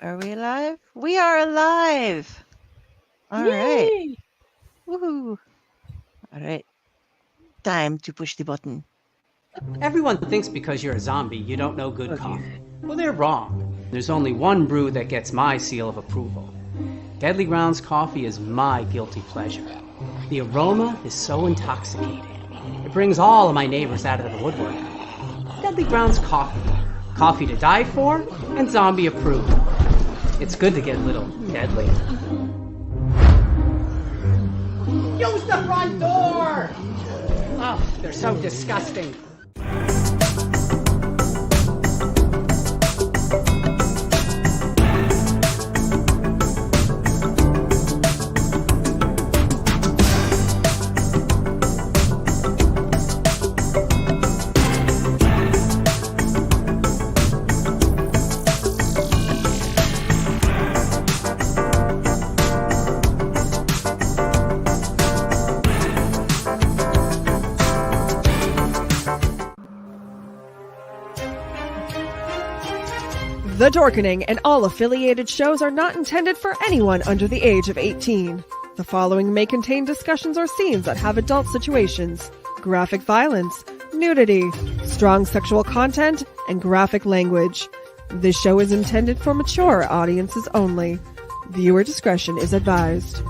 Are we alive? We are alive. All right. Yay! Woohoo. All right. Time to push the button. Everyone thinks because you're a zombie, you don't know good coffee. Well, they're wrong. There's only one brew that gets my seal of approval. Deadly Grounds coffee is my guilty pleasure. The aroma is so intoxicating. It brings all of my neighbors out of the woodwork. Deadly Grounds coffee. Coffee to die for and zombie approved. It's good to get a little deadly. Use the front door! Oh, they're so disgusting. The Dorkening and all affiliated shows are not intended for anyone under the age of 18. The following may contain discussions or scenes that have adult situations, graphic violence, nudity, strong sexual content, and graphic language. This show is intended for mature audiences only. Viewer discretion is advised.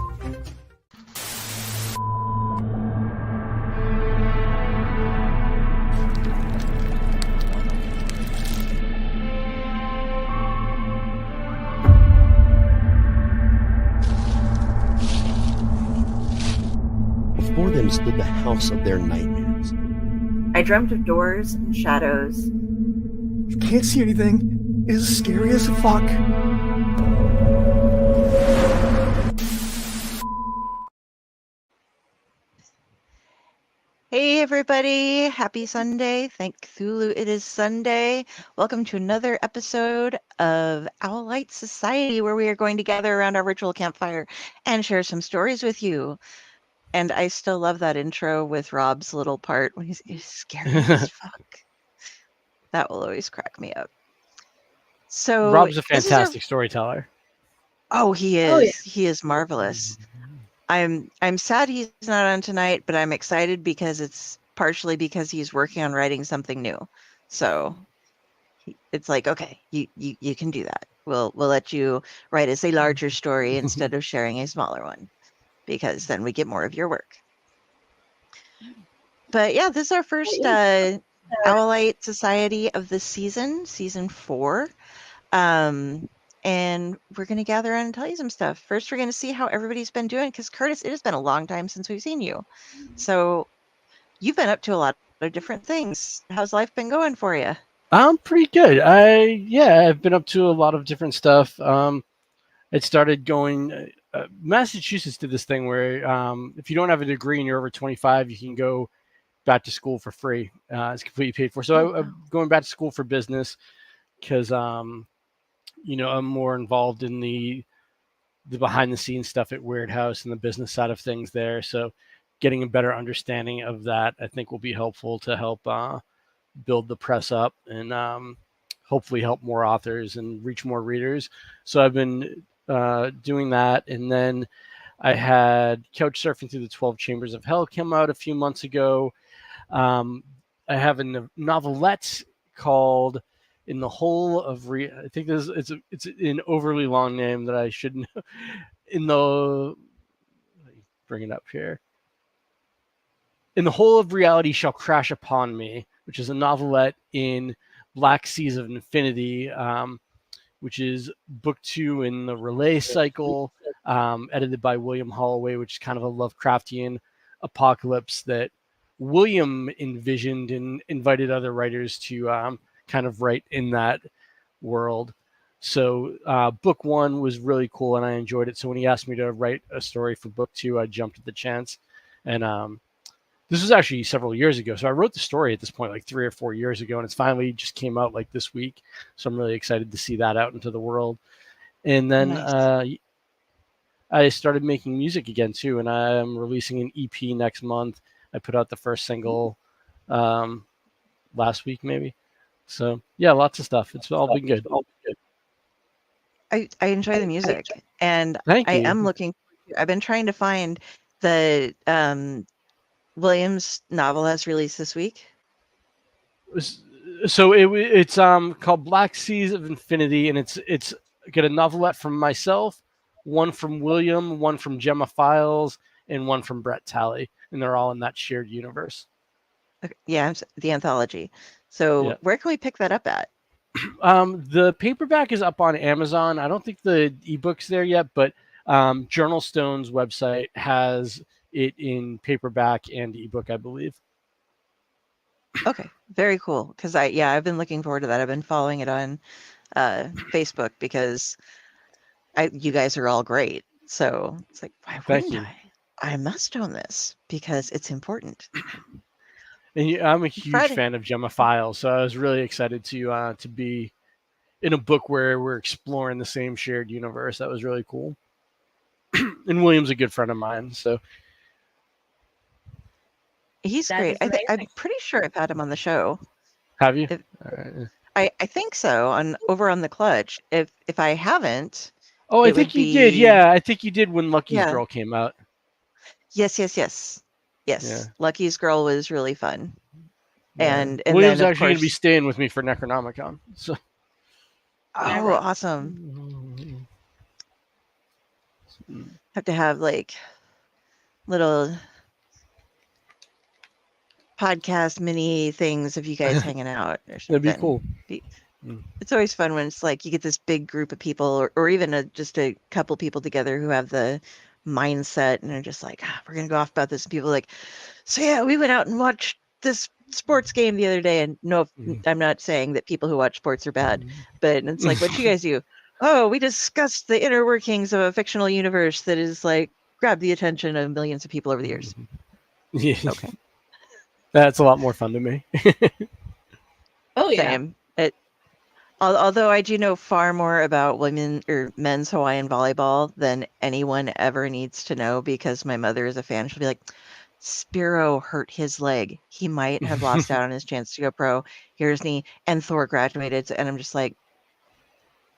Before them stood the house of their nightmares. I dreamt of doors and shadows. You can't see anything. It is scary as fuck. Hey, everybody. Happy Sunday. Thank Cthulhu. It is Sunday. Welcome to another episode of Owl Light Society, where we are going to gather around our virtual campfire and share some stories with you. And I still love that intro with Rob's little part when he's scary as fuck. That will always crack me up. So Rob's a fantastic storyteller. Oh, he is. Oh, yeah. He is marvelous. I'm sad he's not on tonight, but I'm excited because it's partially because he's working on writing something new. So it's like, okay, you can do that. We'll let you write us a larger story instead of sharing a smaller one, because then we get more of your work. But yeah, this is our first Owlite Society of the season 4. And we're going to gather around and tell you some stuff. First, we're going to see how everybody's been doing, because Curtis, it has been a long time since we've seen you. So you've been up to a lot of different things. How's life been going for you? I'm pretty good. I've been up to a lot of different stuff. It started going. Massachusetts did this thing where if you don't have a degree and you're over 25, you can go back to school for free. It's completely paid for. So I'm going back to school for business because I'm more involved in the behind the scenes stuff at Weird House and the business side of things there. So getting a better understanding of that, I think, will be helpful to help build the press up and hopefully help more authors and reach more readers. So I've been doing that. And then I had Couch Surfing Through the 12 Chambers of Hell come out a few months ago. I have a novelette called In the Whole of I think it's an overly long name that I should know. Bring it up here. In the Whole of Reality Shall Crash Upon Me, which is a novelette in Black Seas of Infinity, which is book 2 in the Relay cycle, edited by William Holloway, which is kind of a Lovecraftian apocalypse that William envisioned and invited other writers to kind of write in that world. So book 1 was really cool and I enjoyed it. So when he asked me to write a story for book 2, I jumped at the chance. And this was actually several years ago. So I wrote the story at this point like 3 or 4 years ago, and it's finally just came out like this week. So I'm really excited to see that out into the world. And then nice. I started making music again too, and I'm releasing an EP next month. I put out the first single last week maybe. So yeah, lots of stuff. It's all been good. I enjoy the music, and Thank I you. am looking. I've been trying to find the Williams novel that's released this week. So it's called Black Seas of Infinity, and it's got a novelette from myself, one from William, one from Gemma Files, and one from Brett Talley, and they're all in that shared universe. Okay, yeah, the anthology. So Yeah. where can we pick that up at? The paperback is up on Amazon. I don't think the ebook's there yet, but Journal Stone's website has it in paperback and ebook, I believe. Okay, very cool. Because I've been looking forward to that. I've been following it on Facebook because you guys are all great. So it's like, why Thank wouldn't you. I must own this because it's important. And I'm a huge Friday. fan of Gemma Files, so I was really excited to be in a book where we're exploring the same shared universe. That was really cool. And William's a good friend of mine, so He's That great. is I'm amazing. pretty sure I've had him on the show. have you? If, I think so over on the Clutch. If I haven't, Oh, I it would think you did. be Yeah, I think you did when Lucky's yeah. Girl came out. Yes. Yeah. Lucky's Girl was really fun. Yeah. And William's then of actually going to be course staying with me for Necronomicon. So. oh awesome. Have to have like little podcast mini things of you guys hanging out or something. That'd be cool. It's always fun when it's like you get this big group of people or even just a couple people together who have the mindset and are just like, we're going to go off about this. And people are like, so yeah, we went out and watched this sports game the other day. And no, I'm not saying that people who watch sports are bad, but it's like, what you guys do? Oh, we discussed the inner workings of a fictional universe that is like grabbed the attention of millions of people over the years. Yeah. Okay. That's a lot more fun to me. Oh yeah. Same. Although I do know far more about women or men's Hawaiian volleyball than anyone ever needs to know because my mother is a fan. She'll be like, Spiro hurt his leg. He might have lost out on his chance to go pro. Here's knee. And Thor graduated. And I'm just like,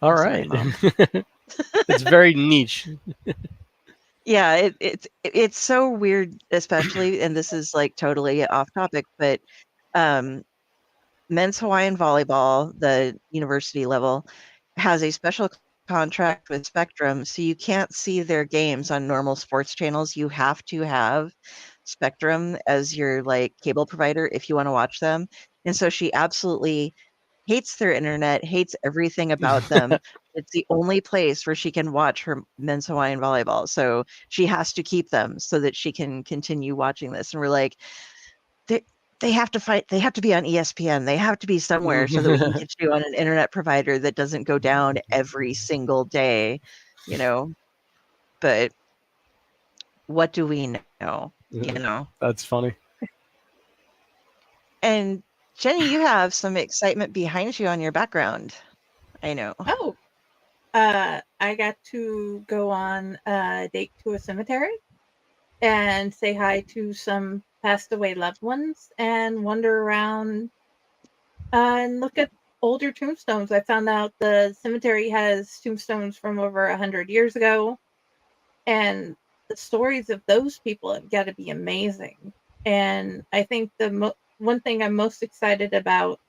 All I'm right. sorry, Mom. It's very niche. Yeah, it's so weird, especially, and this is like totally off topic, but men's Hawaiian volleyball, the university level, has a special contract with Spectrum, so you can't see their games on normal sports channels. You have to have Spectrum as your like cable provider if you want to watch them. And so she absolutely hates their internet, hates everything about them. It's the only place where she can watch her men's Hawaiian volleyball. So she has to keep them so that she can continue watching this. And we're like, they have to fight. They have to be on ESPN. They have to be somewhere so that we can get you on an internet provider that doesn't go down every single day, you know. But what do we know? You know. That's funny. And Jenny, you have some excitement behind you on your background. I know. Oh, I got to go on a date to a cemetery and say hi to some passed away loved ones and wander around and look at older tombstones. I found out the cemetery has tombstones from over 100 years ago, and the stories of those people have got to be amazing. And I think the one thing I'm most excited about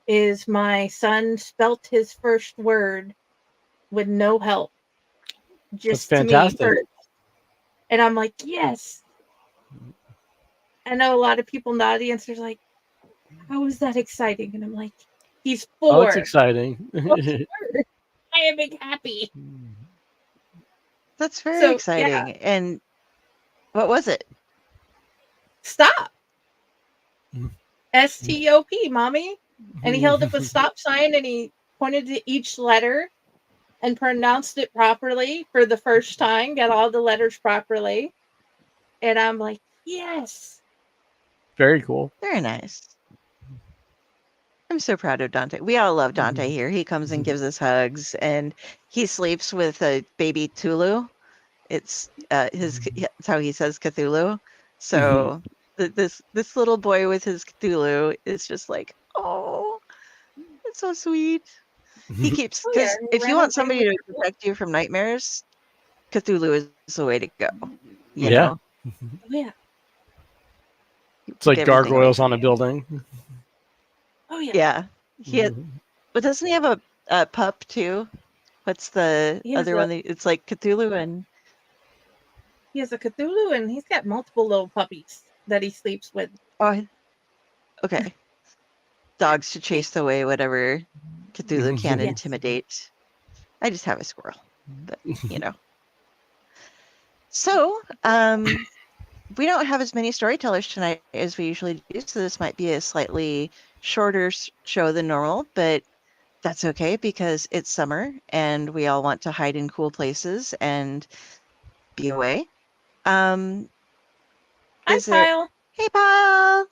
is my son spelt his first word with no help. Just That's fantastic. to me first. And I'm like, yes. I know a lot of people in the audience are like, how is that exciting? And I'm like, he's 4. Oh, it's exciting. I am happy. That's very exciting. Yeah. And what was it? Stop. STOP, mommy. And he held up a stop sign and he pointed to each letter and pronounced it properly for the first time, got all the letters properly. And I'm like, yes. Very cool. Very nice. I'm so proud of Dante. We all love Dante here. He comes and gives us hugs, and he sleeps with a baby Tulu. It's it's how he says Cthulhu. So this little boy with his Cthulhu is just like, oh, it's so sweet. He keeps, Oh, yeah, because he if ran you want away somebody with to protect you from nightmares, Cthulhu is the way to go. You Yeah. know, Oh, yeah. It's keep like everything away gargoyles from on a you. building. Oh, yeah. Yeah. But doesn't he have a pup too? What's the He has other a one? It's like Cthulhu and he has a Cthulhu, and he's got multiple little puppies that he sleeps with. oh, okay. Dogs to chase away whatever Cthulhu can Yes. intimidate. I just have a squirrel, but you know. So, we don't have as many storytellers tonight as we usually do, so this might be a slightly shorter show than normal, but that's okay because it's summer and we all want to hide in cool places and be away. Hi, Is there? Kyle. Hey, Paul.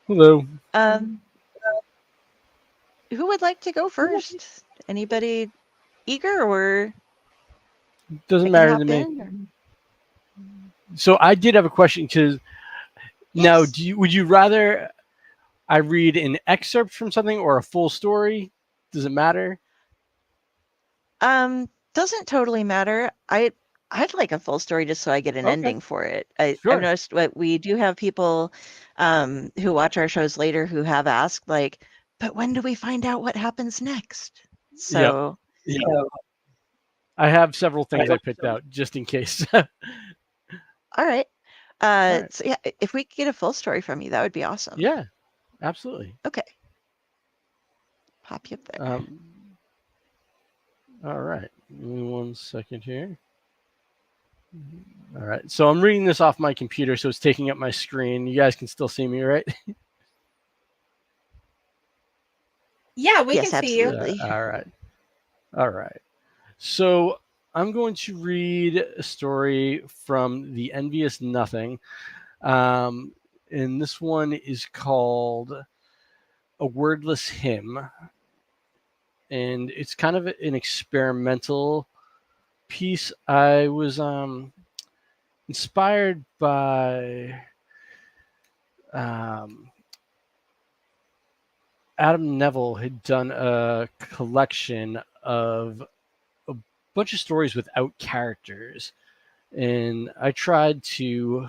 Hello. Who would like to go first? Anybody eager, or Doesn't I can matter to hop me. in? Or... So I did have a question because now, Yes. would you rather I read an excerpt from something or a full story? Does it matter? Doesn't totally matter. I'd like a full story just so I get an Okay, ending for it. I've sure. noticed what we do have people who watch our shows later who have asked, like, but when do we find out what happens next? Yep. So, I have several things I picked out just in case. all right. right. So yeah, if we could get a full story from you, that would be awesome. Yeah, absolutely. Okay. Pop you up there. All right. Give me 1 second here. All right. So I'm reading this off my computer, so it's taking up my screen. You guys can still see me, right? Yeah, we Yes, can see you. absolutely. All right. All right. So I'm going to read a story from The Envious Nothing. And this one is called A Wordless Hymn. And it's kind of an experimental piece. I was inspired by Adam Neville had done a collection of a bunch of stories without characters. And I tried to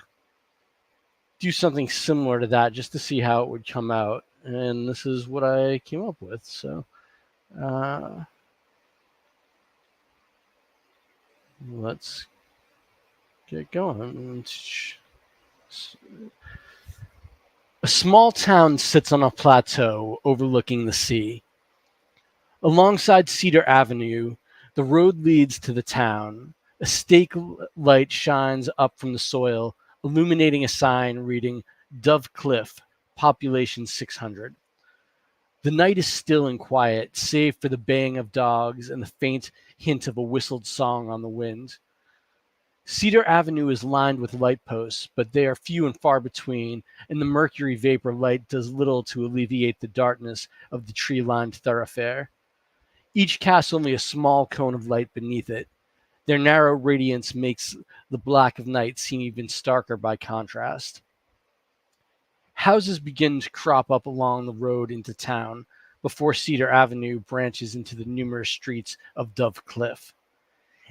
do something similar to that just to see how it would come out. And this is what I came up with. So let's get going. A small town sits on a plateau overlooking the sea. Alongside Cedar Avenue, the road leads to the town. A stake light shines up from the soil, illuminating a sign reading Dove Cliff, population 600. The night is still and quiet, save for the baying of dogs and the faint hint of a whistled song on the wind. Cedar Avenue is lined with light posts, but they are few and far between, and the mercury vapor light does little to alleviate the darkness of the tree-lined thoroughfare. Each casts only a small cone of light beneath it. Their narrow radiance makes the black of night seem even starker by contrast. Houses begin to crop up along the road into town before Cedar Avenue branches into the numerous streets of Dove Cliff.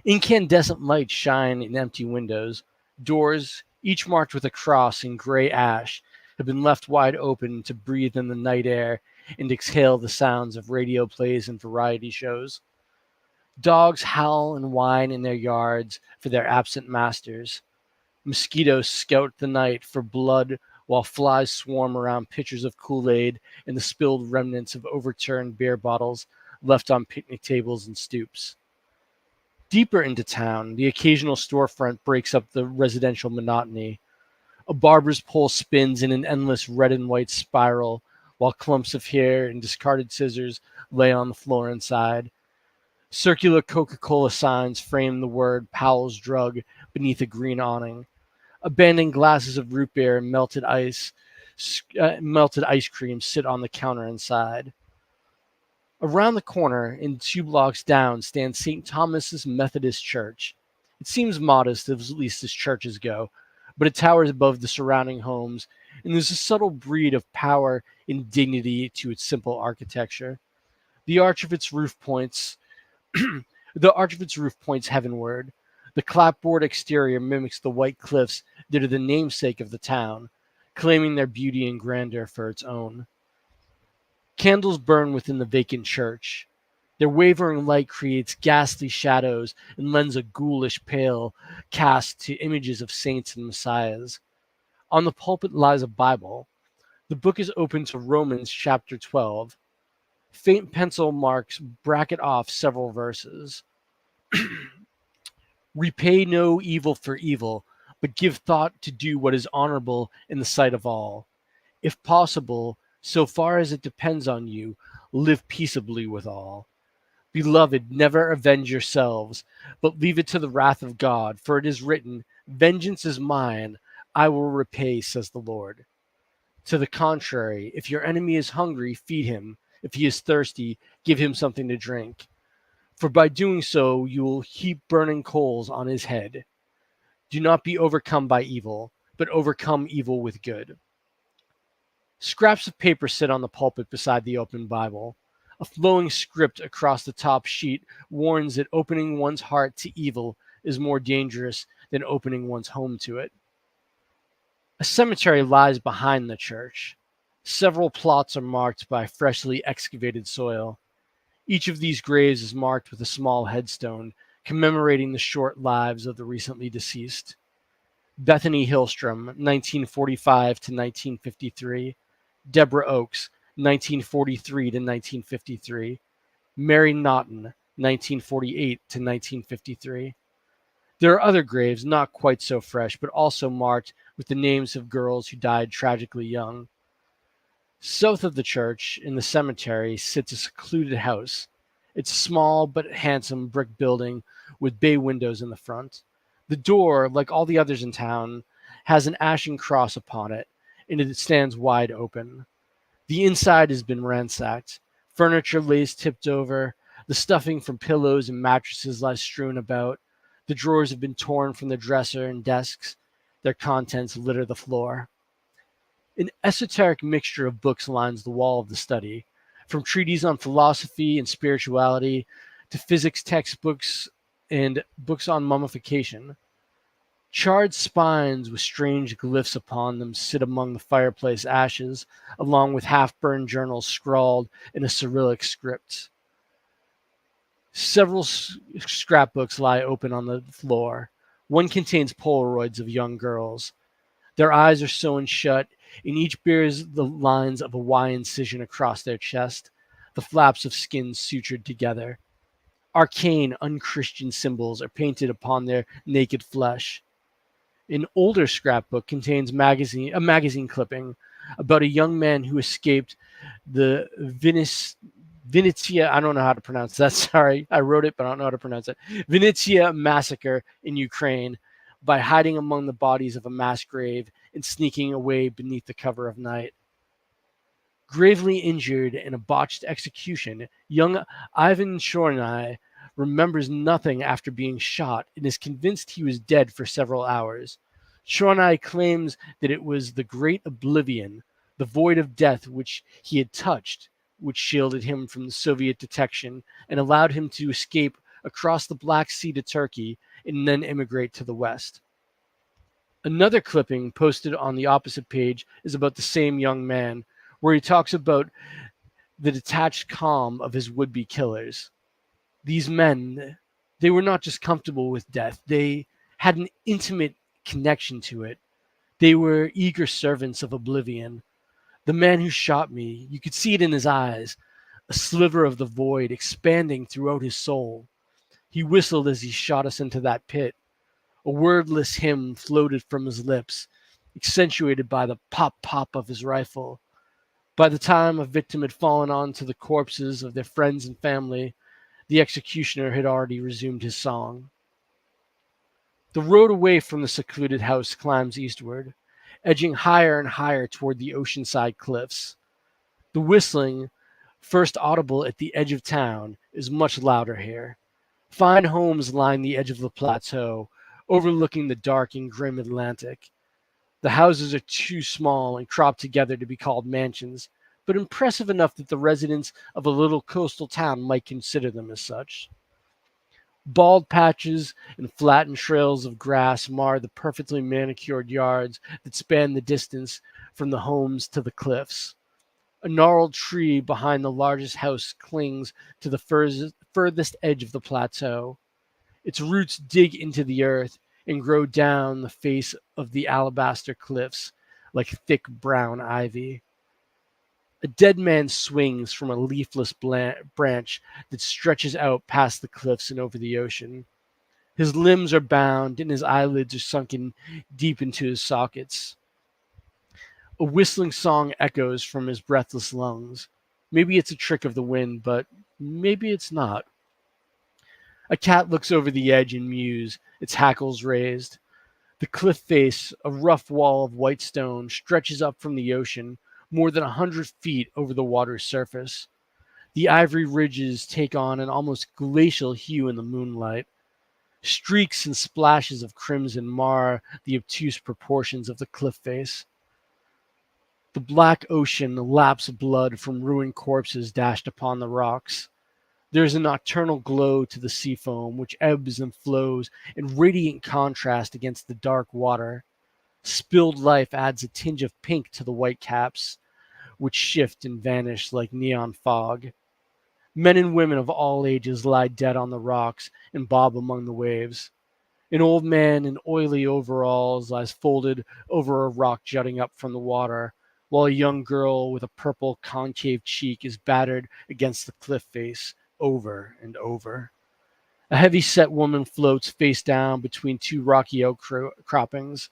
Incandescent lights shine in empty windows. Doors, each marked with a cross in gray ash, have been left wide open to breathe in the night air and exhale the sounds of radio plays and variety shows. Dogs howl and whine in their yards for their absent masters. Mosquitoes scout the night for blood while flies swarm around pitchers of Kool-Aid and the spilled remnants of overturned beer bottles left on picnic tables and stoops. Deeper into town, the occasional storefront breaks up the residential monotony. A barber's pole spins in an endless red and white spiral, while clumps of hair and discarded scissors lay on the floor inside. Circular Coca-Cola signs frame the word Powell's Drug beneath a green awning. Abandoned glasses of root beer and melted ice cream sit on the counter inside. Around the corner, and 2 blocks down, stands St. Thomas's Methodist Church. It seems modest, at least as churches go, but it towers above the surrounding homes, and there's a subtle breed of power and dignity to its simple architecture. The arch of its roof points the arch of its roof points heavenward. The clapboard exterior mimics the white cliffs that are the namesake of the town, claiming their beauty and grandeur for its own. Candles burn within the vacant church. Their wavering light creates ghastly shadows and lends a ghoulish pale cast to images of saints and messiahs. On the pulpit lies a Bible. The book is open to Romans chapter 12. Faint pencil marks bracket off several verses. Repay no evil for evil, but give thought to do what is honorable in the sight of all. If possible, so far as it depends on you, live peaceably with all. Beloved, never avenge yourselves, but leave it to the wrath of God, for it is written, Vengeance is mine, I will repay, says the Lord. To the contrary, if your enemy is hungry, feed him. If he is thirsty, give him something to drink. For by doing so, you will heap burning coals on his head. Do not be overcome by evil, but overcome evil with good. Scraps of paper sit on the pulpit beside the open Bible. A flowing script across the top sheet warns that opening one's heart to evil is more dangerous than opening one's home to it. A cemetery lies behind the church. Several plots are marked by freshly excavated soil. Each of these graves is marked with a small headstone commemorating the short lives of the recently deceased. Bethany Hillstrom, 1945 to 1953. Deborah Oakes, 1943 to 1953. Mary Naughton, 1948 to 1953. There are other graves not quite so fresh, but also marked with the names of girls who died tragically young. South of the church, in the cemetery, sits a secluded house. It's a small but handsome brick building with bay windows in the front. The door, like all the others in town, has an ashen cross upon it, and it stands wide open. The inside has been ransacked. Furniture lays tipped over. The stuffing from pillows and mattresses lies strewn about. The drawers have been torn from the dresser and desks. Their contents litter the floor. An esoteric mixture of books lines the wall of the study, from treatises on philosophy and spirituality to physics textbooks and books on mummification. Charred spines with strange glyphs upon them sit among the fireplace ashes, along with half-burned journals scrawled in a Cyrillic script. Several scrapbooks lie open on the floor. One contains Polaroids of young girls. Their eyes are sewn shut, and each bears the lines of a Y incision across their chest, the flaps of skin sutured together. Arcane, unchristian symbols are painted upon their naked flesh. An older scrapbook contains a magazine clipping about a young man who escaped the Vinnytsia, I don't know how to pronounce that, sorry. I wrote it, but I don't know how to pronounce it. Vinnytsia massacre in Ukraine by hiding among the bodies of a mass grave and sneaking away beneath the cover of night. Gravely injured in a botched execution, young Ivan Chorny remembers nothing after being shot and is convinced he was dead for several hours. Chorny claims that it was the great oblivion, the void of death which he had touched, which shielded him from the Soviet detection and allowed him to escape across the Black Sea to Turkey and then immigrate to the West. Another clipping posted on the opposite page is about the same young man, where he talks about the detached calm of his would-be killers. These men, they were not just comfortable with death, they had an intimate connection to it. They were eager servants of oblivion. The man who shot me, you could see it in his eyes, a sliver of the void expanding throughout his soul. He whistled as he shot us into that pit. A wordless hymn floated from his lips, accentuated by the pop-pop of his rifle. By the time a victim had fallen onto the corpses of their friends and family, the executioner had already resumed his song. The road away from the secluded house climbs eastward, edging higher and higher toward the oceanside cliffs. The whistling, first audible at the edge of town, is much louder here. Fine homes line the edge of the plateau, overlooking the dark and grim Atlantic. The houses are too small and cropped together to be called mansions, but impressive enough that the residents of a little coastal town might consider them as such. Bald patches and flattened trails of grass mar the perfectly manicured yards that span the distance from the homes to the cliffs. A gnarled tree behind the largest house clings to the furthest edge of the plateau. Its roots dig into the earth and grow down the face of the alabaster cliffs like thick brown ivy. A dead man swings from a leafless branch that stretches out past the cliffs and over the ocean. His limbs are bound and his eyelids are sunken deep into his sockets. A whistling song echoes from his breathless lungs. Maybe it's a trick of the wind, but maybe it's not. A cat looks over the edge and mews, its hackles raised. The cliff face, a rough wall of white stone, stretches up from the ocean more than 100 feet over the water's surface. The ivory ridges take on an almost glacial hue in the moonlight. Streaks and splashes of crimson mar the obtuse proportions of the cliff face. The black ocean laps blood from ruined corpses dashed upon the rocks. There is a nocturnal glow to the sea foam, which ebbs and flows in radiant contrast against the dark water. Spilled life adds a tinge of pink to the white caps, which shift and vanish like neon fog. Men and women of all ages lie dead on the rocks and bob among the waves. An old man in oily overalls lies folded over a rock jutting up from the water, while a young girl with a purple concave cheek is battered against the cliff face over and over. A heavy-set woman floats face down between two rocky outcroppings.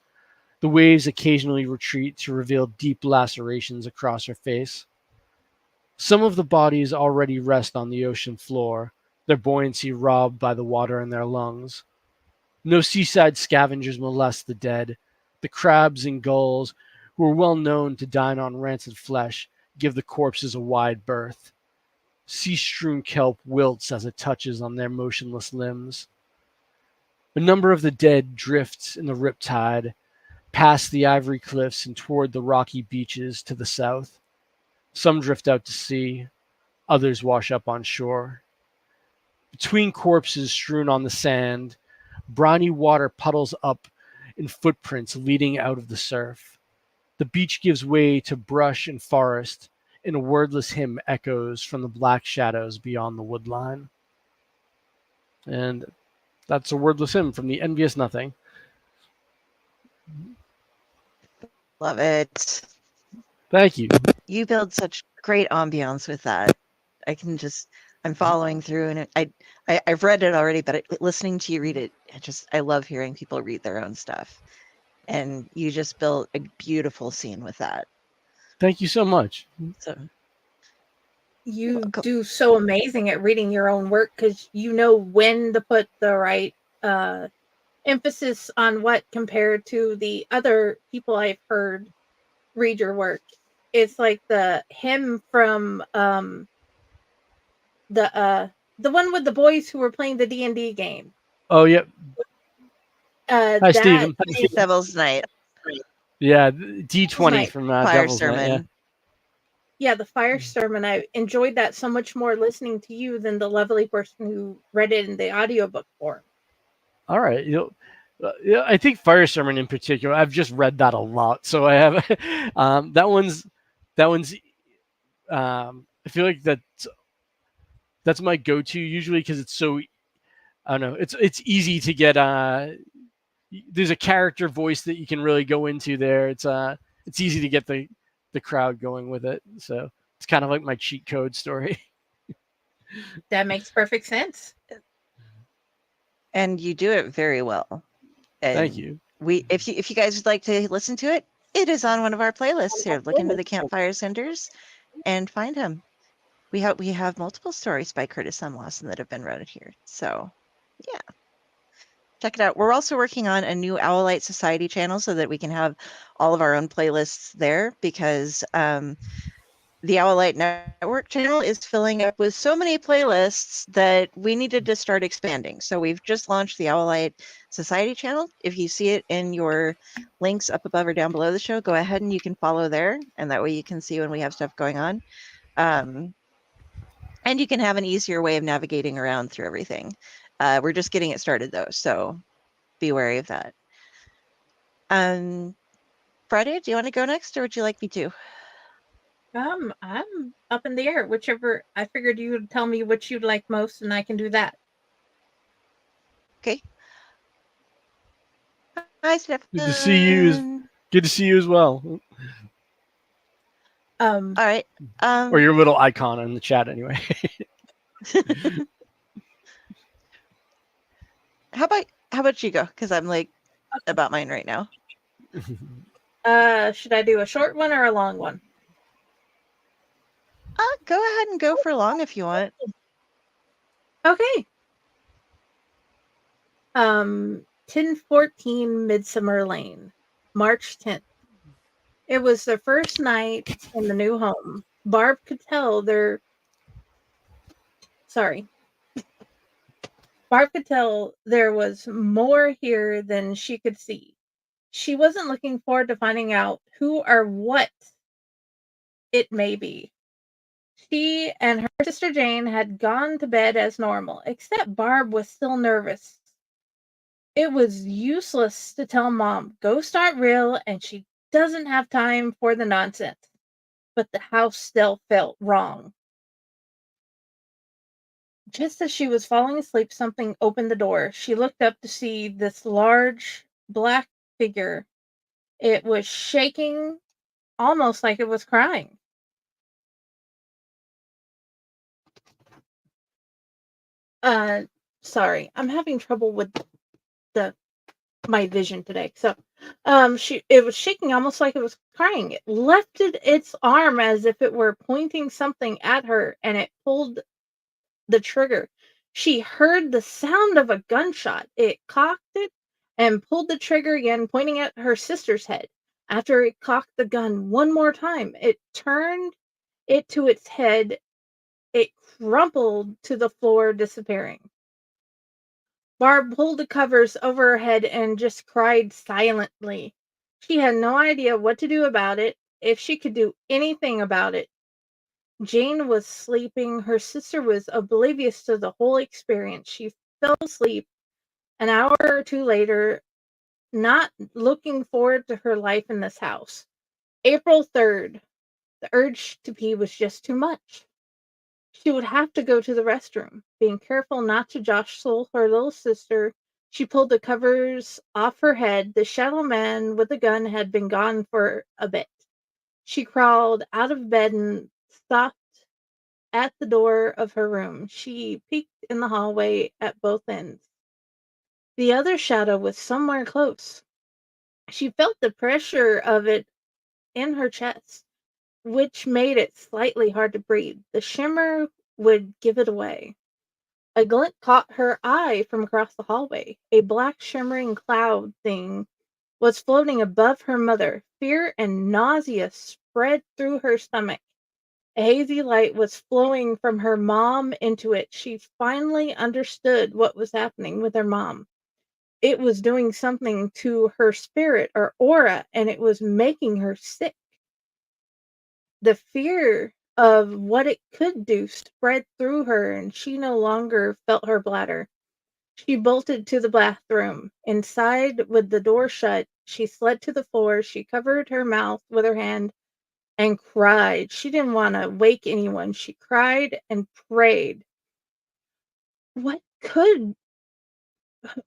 The waves occasionally retreat to reveal deep lacerations across her face. Some of the bodies already rest on the ocean floor, their buoyancy robbed by the water in their lungs. No seaside scavengers molest the dead. The crabs and gulls, who are well known to dine on rancid flesh, give the corpses a wide berth. Sea-strewn kelp wilts as it touches on their motionless limbs. A number of the dead drifts in the riptide, past the ivory cliffs and toward the rocky beaches to the south. Some drift out to sea, others wash up on shore. Between corpses strewn on the sand, briny water puddles up in footprints leading out of the surf. The beach gives way to brush and forest, and a wordless hymn echoes from the black shadows beyond the woodline. And that's a wordless hymn from the Envious Nothing. Love it. Thank you. You build such great ambiance with that. I'm following through, and I've read it already, but listening to you read it, I love hearing people read their own stuff. And you just built a beautiful scene with that. Thank you so much. So you do so amazing at reading your own work because you know when to put the right emphasis on what compared to the other people I've heard read your work. It's like the hymn from the one with the boys who were playing the D&D game. Oh, yep. Hi, Stephen. Devil's Night. Yeah, D20 from Fire Devil's Sermon. Night. Yeah, the Fire Sermon. I enjoyed that so much more listening to you than the lovely person who read it in the audiobook form. All right. I think Fire Sermon in particular, I've just read that a lot. So I have that one's I feel like that's my go-to usually because it's so, I don't know, it's easy to get there's a character voice that you can really go into there. It's easy to get the crowd going with it. So it's kind of like my cheat code story. That makes perfect sense. And you do it very well. And thank you. If you guys would like to listen to it, it is on one of our playlists here. Look into the Campfire Centers and find him. We have multiple stories by Curtis M Lawson that have been read here. So yeah. Check it out. We're also working on a new Owlite Society channel so that we can have all of our own playlists there because the Owlite Network channel is filling up with so many playlists that we needed to start expanding. So we've just launched the Owlite Society channel. If you see it in your links up above or down below the show, go ahead and you can follow there. And that way you can see when we have stuff going on. And you can have an easier way of navigating around through everything. We're just getting it started though, so be wary of that. Friday, do you want to go next or would you like me to? I'm up in the air. Whichever, I figured you would tell me which you'd like most and I can do that. Okay. Hi, Steph. Good to see you. Good to see you as well. All right. Or your little icon in the chat, anyway. How about you go? Because I'm like about mine right now. Should I do a short one or a long one? Go ahead and go for long if you want. Okay. 1014 Midsummer Lane, March 10th. It was their first night in the new home. Barb could tell there was more here than she could see. She wasn't looking forward to finding out who or what it may be. She and her sister Jane had gone to bed as normal, except Barb was still nervous. It was useless to tell Mom, ghosts aren't real and she doesn't have time for the nonsense. But the house still felt wrong. Just as she was falling asleep, something opened the door. She looked up to see this large black figure. It was shaking almost like it was crying. Sorry, I'm having trouble with my vision today. So, it was shaking almost like it was crying. It lifted its arm as if it were pointing something at her, and it pulled the trigger. She heard the sound of a gunshot. It cocked it and pulled the trigger again, pointing at her sister's head. After it cocked the gun one more time, it turned it to its head. It crumpled to the floor, disappearing. Barb pulled the covers over her head and just cried silently. She had no idea what to do about it, if she could do anything about it. Jane was sleeping. Her sister was oblivious to the whole experience. She fell asleep an hour or two later, not looking forward to her life in this house. April 3rd. The urge to pee was just too much. She would have to go to the restroom. Being careful not to jostle her little sister, she pulled the covers off her head. The shadow man with the gun had been gone for a bit. She crawled out of bed and stopped at the door of her room. She peeked in the hallway at both ends. The other shadow was somewhere close. She felt the pressure of it in her chest, which made it slightly hard to breathe. The shimmer would give it away. A glint caught her eye from across the hallway. A black shimmering cloud thing was floating above her mother. Fear and nausea spread through her stomach. A hazy light was flowing from her mom into it. She finally understood what was happening with her mom. It was doing something to her spirit or aura, and it was making her sick. The fear of what it could do spread through her, and she no longer felt her bladder. She bolted to the bathroom. Inside, with the door shut, she slid to the floor. She covered her mouth with her hand and cried. She didn't want to wake anyone. She cried and prayed.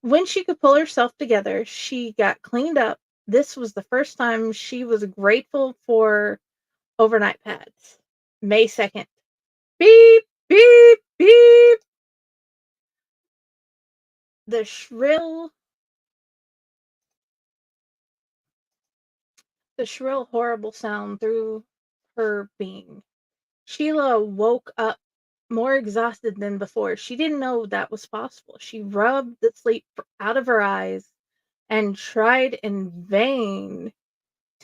When she could pull herself together, she got cleaned up. This was the first time she was grateful for overnight pads. May 2nd. Beep, beep, beep. The shrill, horrible sound through her being. Sheila woke up more exhausted than before. She didn't know that was possible. She rubbed the sleep out of her eyes and tried in vain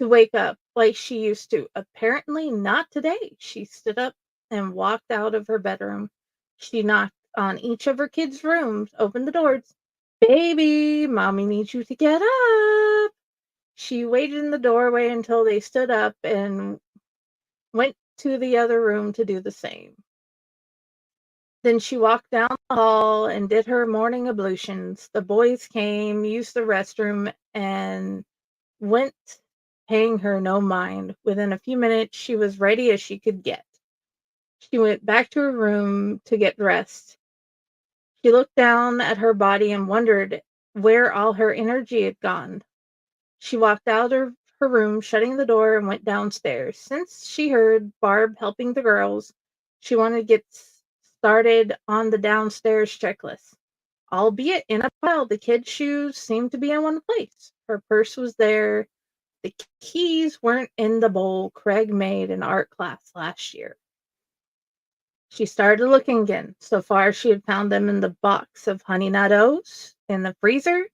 to wake up like she used to. Apparently not today. She stood up and walked out of her bedroom. She knocked on each of her kids' rooms, opened the doors. Baby, mommy needs you to get up. She waited in the doorway until they stood up and went to the other room to do the same. Then she walked down the hall and did her morning ablutions. The boys came, used the restroom, and went, paying her no mind. Within a few minutes, she was ready as she could get. She went back to her room to get dressed. She looked down at her body and wondered where all her energy had gone. She walked out of her room, shutting the door, and went downstairs. Since she heard Barb helping the girls, she wanted to get started on the downstairs checklist. Albeit in a pile, the kids' shoes seemed to be in one place. Her purse was there. The keys weren't in the bowl Craig made in art class last year. She started looking again. So far, she had found them in the box of Honey Nut Oats, in the freezer,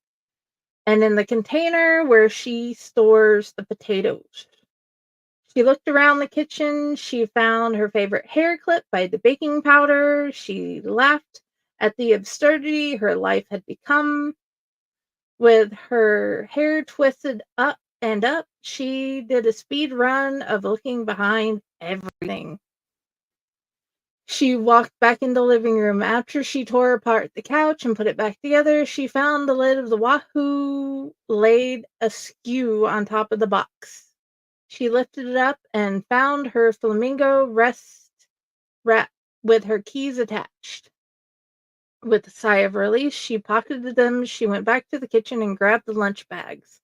and in the container where she stores the potatoes. She looked around the kitchen. She found her favorite hair clip by the baking powder. She laughed at the absurdity her life had become. With her hair twisted up and up, she did a speed run of looking behind everything. She walked back in the living room. After she tore apart the couch and put it back together, she found the lid of the Wahoo laid askew on top of the box. She lifted it up and found her flamingo wrist wrap with her keys attached. With a sigh of relief, she pocketed them. She went back to the kitchen and grabbed the lunch bags.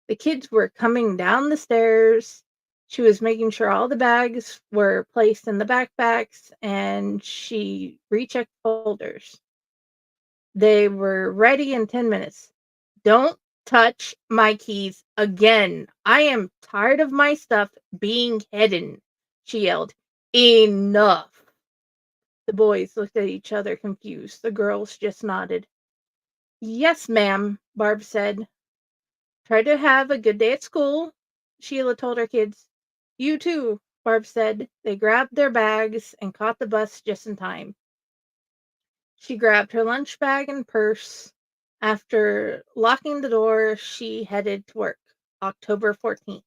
The kids were coming down the stairs. She was making sure all the bags were placed in the backpacks, and she rechecked folders. They were ready in 10 minutes. Don't touch my keys again. I am tired of my stuff being hidden, she yelled. Enough. The boys looked at each other confused. The girls just nodded. Yes, ma'am, Barb said. Try to have a good day at school, Sheila told her kids. You too, Barb said. They grabbed their bags and caught the bus just in time. She grabbed her lunch bag and purse. After locking the door, she headed to work. October 14th.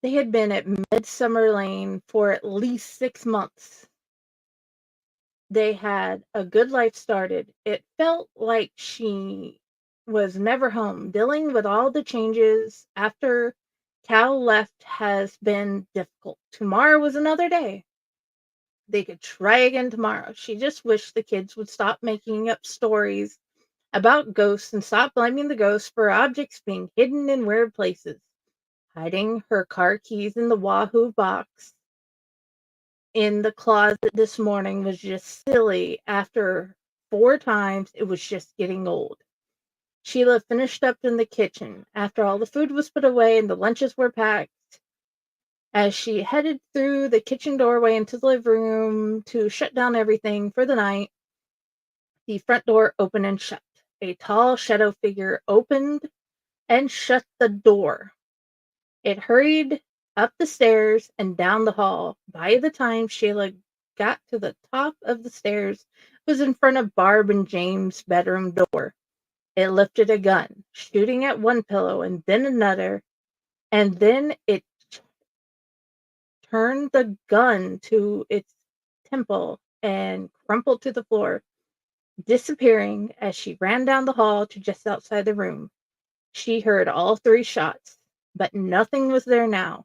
They had been at Midsummer Lane for at least 6 months. They had a good life started. It felt like she was never home. Dealing with all the changes after Cal left has been difficult. Tomorrow was another day. They could try again tomorrow. She just wished the kids would stop making up stories about ghosts and stop blaming the ghosts for objects being hidden in weird places. Hiding her car keys in the Wahoo box in the closet this morning was just silly. After 4 times, it was just getting old. Sheila finished up in the kitchen. After all the food was put away and the lunches were packed, as she headed through the kitchen doorway into the living room to shut down everything for the night, the front door opened and shut. A tall shadow figure opened and shut the door. It hurried up the stairs and down the hall. By the time Sheila got to the top of the stairs, it was in front of Barb and James' bedroom door. It lifted a gun, shooting at one pillow and then another, and then it turned the gun to its temple and crumpled to the floor, disappearing as she ran down the hall to just outside the room. She heard all 3 shots, but nothing was there now.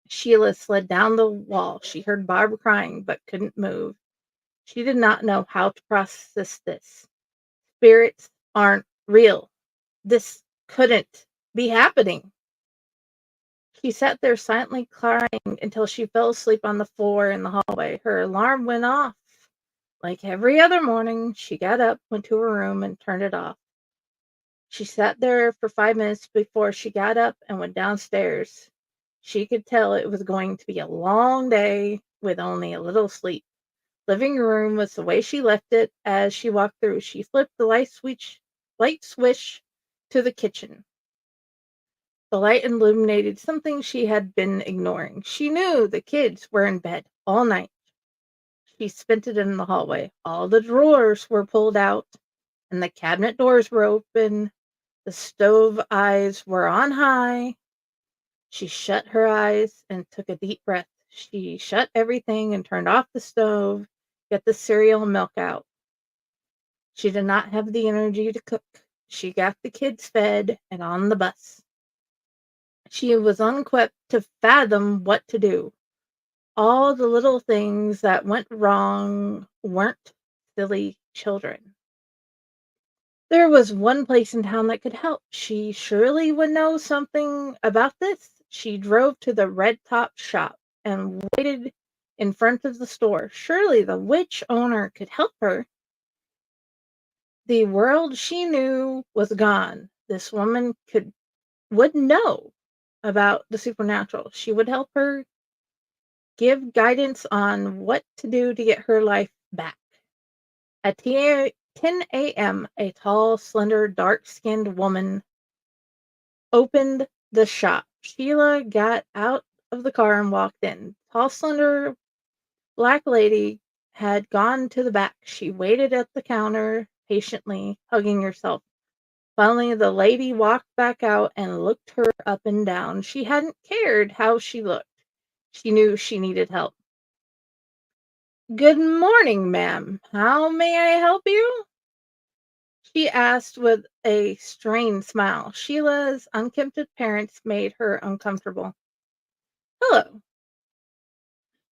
Sheila slid down the wall. She heard Barb crying, but couldn't move. She did not know how to process this. Spirits aren't real. This couldn't be happening. She sat there silently crying until she fell asleep on the floor in the hallway. Her alarm went off. Like every other morning, she got up, went to her room, and turned it off. She sat there for 5 minutes before she got up and went downstairs. She could tell it was going to be a long day with only a little sleep. Living room was the way she left it. As she walked through, she flipped the light switch to the kitchen. The light illuminated something she had been ignoring. She knew the kids were in bed all night. She spent it in the hallway. All the drawers were pulled out, and the cabinet doors were open. The stove eyes were on high. She shut her eyes and took a deep breath. She shut everything and turned off the stove, get the cereal and milk out. She did not have the energy to cook. She got the kids fed and on the bus. She was unequipped to fathom what to do. All the little things that went wrong weren't silly children. There was one place in town that could help. She surely would know something about this. She drove to the red top shop and waited in front of the store. Surely the witch owner could help her. The world she knew was gone. This woman would know about the supernatural. She would help her give guidance on what to do to get her life back. At 10 a.m., a tall, slender, dark-skinned woman opened the shop. Sheila got out of the car and walked in. Tall, slender, black lady had gone to the back. She waited at the counter, patiently, hugging herself. Finally, the lady walked back out and looked her up and down. She hadn't cared how she looked. She knew she needed help. "Good morning, ma'am. How may I help you?" she asked with a strained smile. Sheila's unkempt appearance made her uncomfortable. "Hello.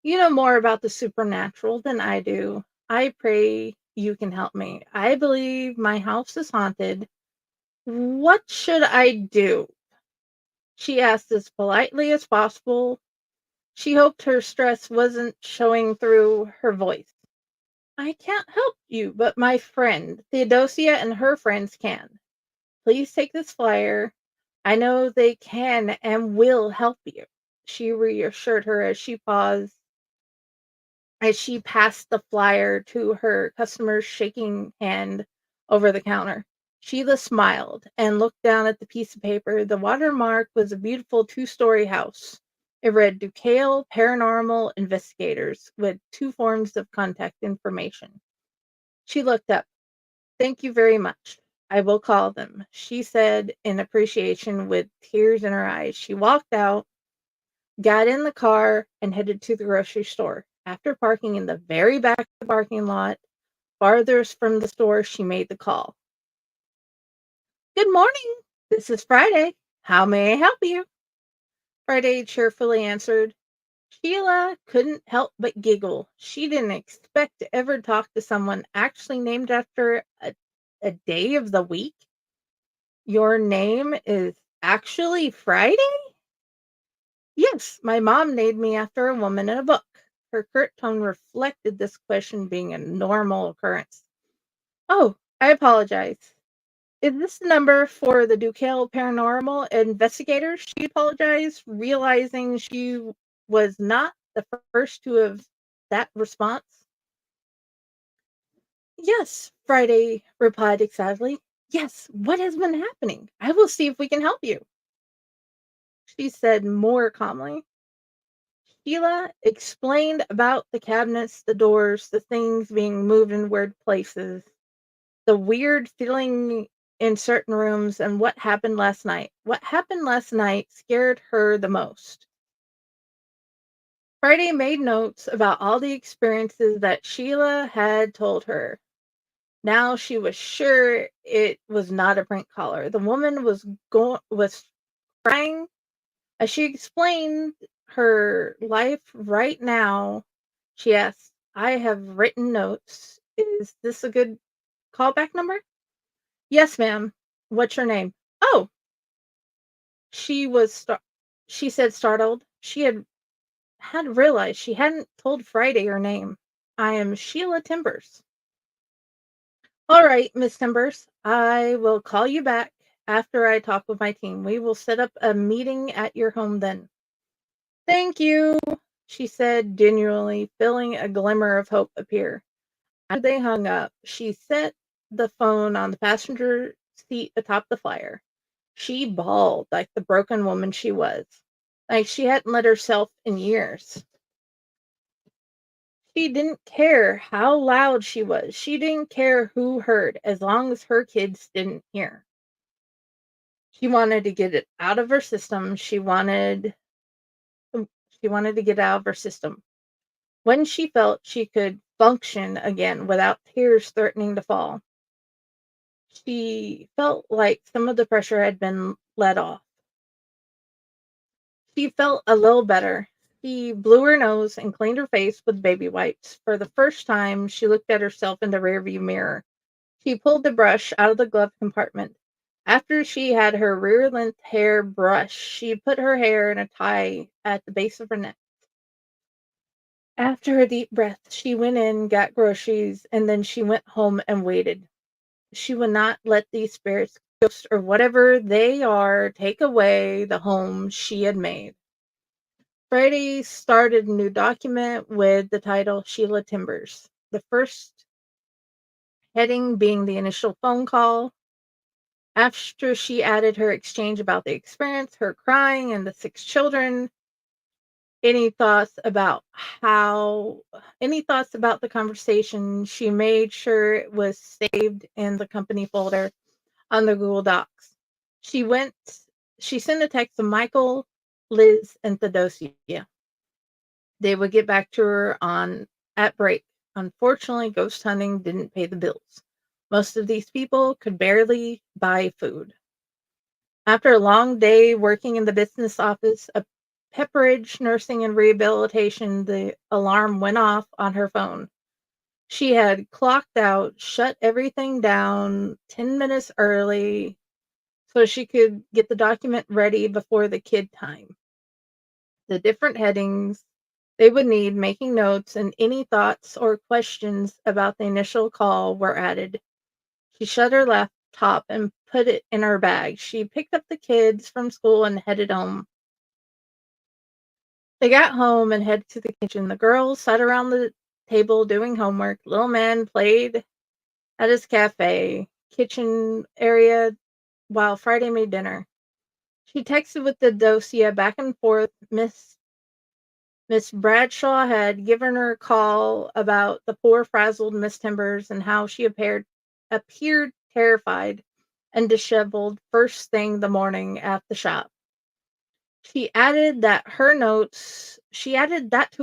You know more about the supernatural than I do. I pray you can help me. I believe my house is haunted. What should I do?" She asked as politely as possible. She hoped her stress wasn't showing through her voice. "I can't help you, but my friend, Theodosia, and her friends can. Please take this flyer. I know they can and will help you," she reassured her as she passed the flyer to her customer's shaking hand over the counter. Sheila smiled and looked down at the piece of paper. The watermark was a beautiful two-story house. It read DuCale Paranormal Investigators with 2 forms of contact information. She looked up. "Thank you very much. I will call them," she said in appreciation with tears in her eyes. She walked out, got in the car, and headed to the grocery store. After parking in the very back of the parking lot, farthest from the store, she made the call. "Good morning. This is Friday. How may I help you?" Friday cheerfully answered. Sheila couldn't help but giggle. She didn't expect to ever talk to someone actually named after a day of the week. "Your name is actually Friday?" "Yes, my mom named me after a woman in a book." Her curt tone reflected this question being a normal occurrence. "Oh, I apologize. Is this the number for the DuCale Paranormal Investigators?" She apologized, realizing she was not the first to have that response. "Yes," Friday replied excitedly. "Yes, what has been happening? I will see if we can help you," she said more calmly. Sheila explained about the cabinets, the doors, the things being moved in weird places, the weird feeling in certain rooms, and what happened last night. What happened last night scared her the most. Friday made notes about all the experiences that Sheila had told her. Now she was sure it was not a prank caller. The woman was crying as she explained her life right now. She asked, "I have written notes. Is this a good callback number?" "Yes, ma'am. What's your name?" "Oh," she was she said, startled. She had realized she hadn't told Friday her name. "I am Sheila Timbers." "All right, Miss Timbers. I will call you back after I talk with my team. We will set up a meeting at your home then." "Thank you," she said, genuinely feeling a glimmer of hope appear. After they hung up, she set the phone on the passenger seat atop the flyer. She bawled like the broken woman she was, like she hadn't let herself in years. She didn't care how loud she was. She didn't care who heard, as long as her kids didn't hear. She wanted to get it out of her system. She wanted to get out of her system. When she felt she could function again without tears threatening to fall, she felt like some of the pressure had been let off. She felt a little better. She blew her nose and cleaned her face with baby wipes. For the first time, she looked at herself in the rearview mirror. She pulled the brush out of the glove compartment. After she had her rear-length hair brushed, she put her hair in a tie at the base of her neck. After a deep breath, she went in, got groceries, and then she went home and waited. She would not let these spirits, ghosts, or whatever they are take away the home she had made. Friday started a new document with the title Sheila Timbers. The first heading being the initial phone call. After she added her exchange about the experience, her crying, and the 6 children, any thoughts about the conversation, she made sure it was saved in the company folder on the Google Docs. She sent a text to Michael, Liz, and Theodosia. They would get back to her at break. Unfortunately, ghost hunting didn't pay the bills. Most of these people could barely buy food. After a long day working in the business office of Pepperidge Nursing and Rehabilitation, the alarm went off on her phone. She had clocked out, shut everything down 10 minutes early so she could get the document ready before the kid time. The different headings they would need, making notes, and any thoughts or questions about the initial call were added. She shut her laptop and put it in her bag. She picked up the kids from school and headed home. They got home and headed to the kitchen. The girls sat around the table doing homework. Little man played at his cafe kitchen area while Friday made dinner. She texted with the dossier back and forth. Miss Bradshaw had given her a call about the poor frazzled Miss Timbers and how she appeared terrified and disheveled first thing the morning at the shop. She added that to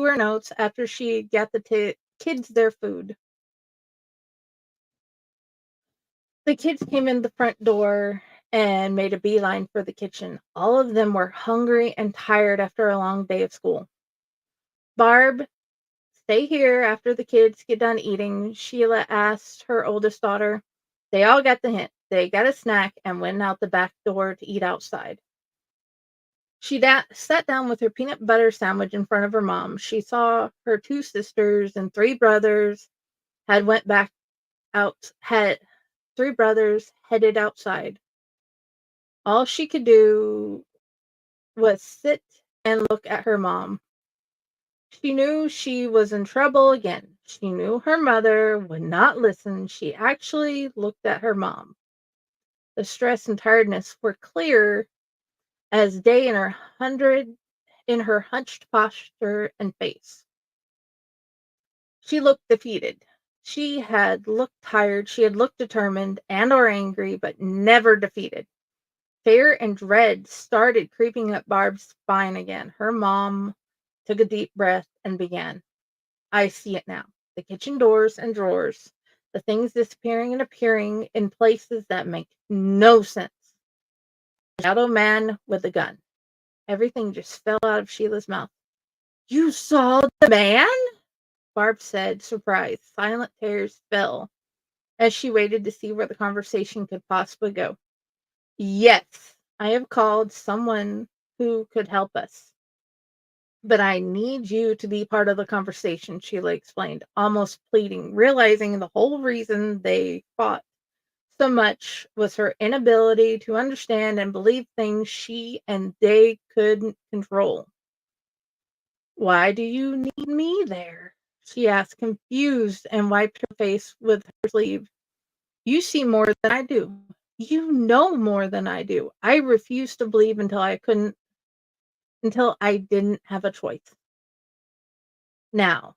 her notes after she got the kids their food. The kids came in the front door and made a beeline for the kitchen. All of them were hungry and tired after a long day of school. Barb, stay here after the kids get done eating, Sheila asked her oldest daughter. They all got the hint. They got a snack and went out the back door to eat outside. She sat down with her peanut butter sandwich in front of her mom. She saw her 2 sisters and 3 brothers had 3 brothers headed outside. All she could do was sit and look at her mom. She knew she was in trouble again. She knew her mother would not listen. She actually looked at her mom. The stress and tiredness were clear as day in her hunched posture and face. She looked defeated. She had looked tired. She had looked determined and or angry, but never defeated. Fear and dread started creeping up Barb's spine again. Her mom took a deep breath and began. I see it now. The kitchen doors and drawers. The things disappearing and appearing in places that make no sense. The shadow man with a gun. Everything just fell out of Sheila's mouth. You saw the man? Barb said, surprised. Silent tears fell as she waited to see where the conversation could possibly go. Yes, I have called someone who could help us. But I need you to be part of the conversation, Sheila explained, almost pleading, realizing the whole reason they fought so much was her inability to understand and believe things she and they couldn't control. Why do you need me there? She asked, confused, and wiped her face with her sleeve. You see more than I do. You know more than I do. I refused to believe until I didn't have a choice. Now,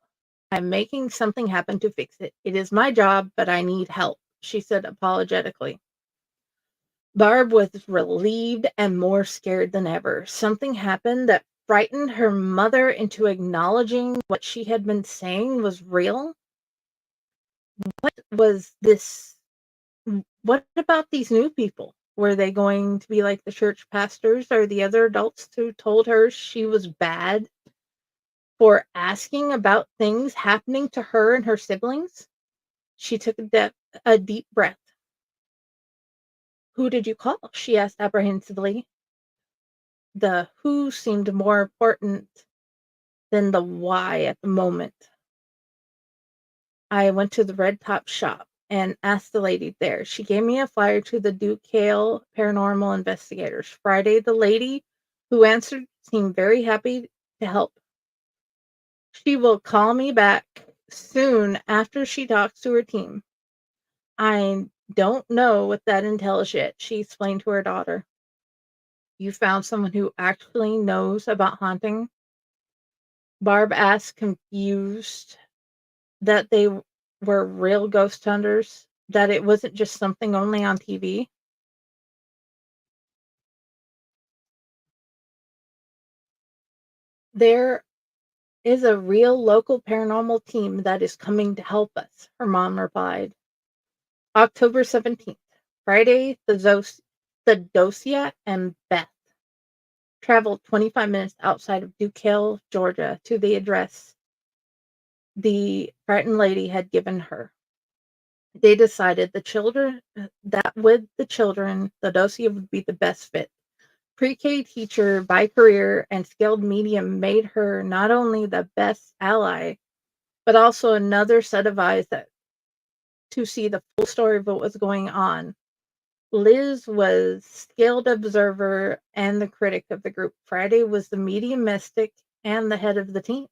I'm making something happen to fix it. It is my job, but I need help, she said apologetically. Barb was relieved and more scared than ever. Something happened that frightened her mother into acknowledging what she had been saying was real. What was this? What about these new people? Were they going to be like the church pastors or the other adults who told her she was bad for asking about things happening to her and her siblings? She took a deep breath. Who did you call? She asked apprehensively. The who seemed more important than the why at the moment. I went to the Red Top shop and asked the lady there. She gave me a flyer to the DuKale Paranormal Investigators. Friday, the lady who answered seemed very happy to help. She will call me back soon after she talks to her team. I don't know what that entails yet, she explained to her daughter. You found someone who actually knows about haunting? Barb asked, confused that they were real ghost hunters, that it wasn't just something only on TV. There is a real local paranormal team that is coming to help us, her mom replied. October 17th, Friday, Theodosia and Beth traveled 25 minutes outside of DuKale, Georgia, to the address the frightened lady had given her. They decided with the children, Theodosia would be the best fit. Pre-K teacher by career and skilled medium made her not only the best ally, but also another set of eyes to see the full story of what was going on. Liz was skilled observer and the critic of the group. Friday was the medium mystic and the head of the team.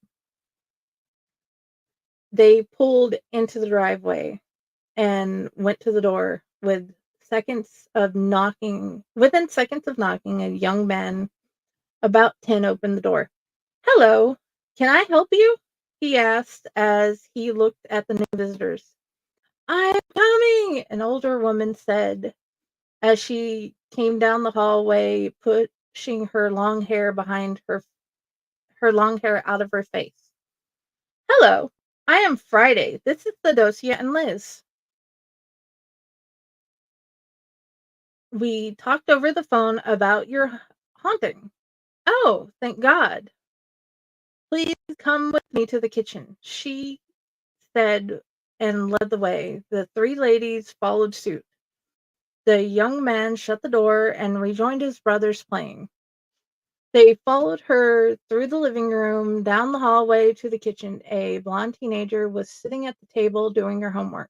They pulled into the driveway and went to the door. Within seconds of knocking, a young man about 10 opened the door. Hello, can I help you? He asked as he looked at the new visitors. I'm coming, an older woman said as she came down the hallway, pushing her long hair out of her face. Hello, I am Friday. This is Theodosia and Liz. We talked over the phone about your haunting. Oh, thank God. Please come with me to the kitchen, she said and led the way. The three ladies followed suit. The young man shut the door and rejoined his brothers playing. They followed her through the living room, down the hallway to the kitchen. A blonde teenager was sitting at the table doing her homework.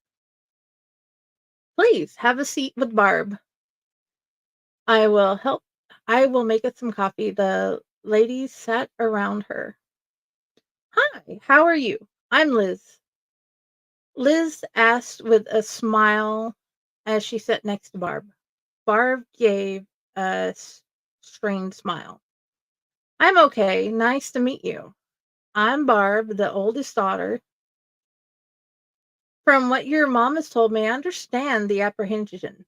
Please have a seat with Barb. I will make us some coffee. The ladies sat around her. Hi, how are you? I'm Liz. Liz asked with a smile as she sat next to Barb. Barb gave a strained smile. I'm okay. Nice to meet you. I'm Barb, the oldest daughter. From what your mom has told me, I understand the apprehension.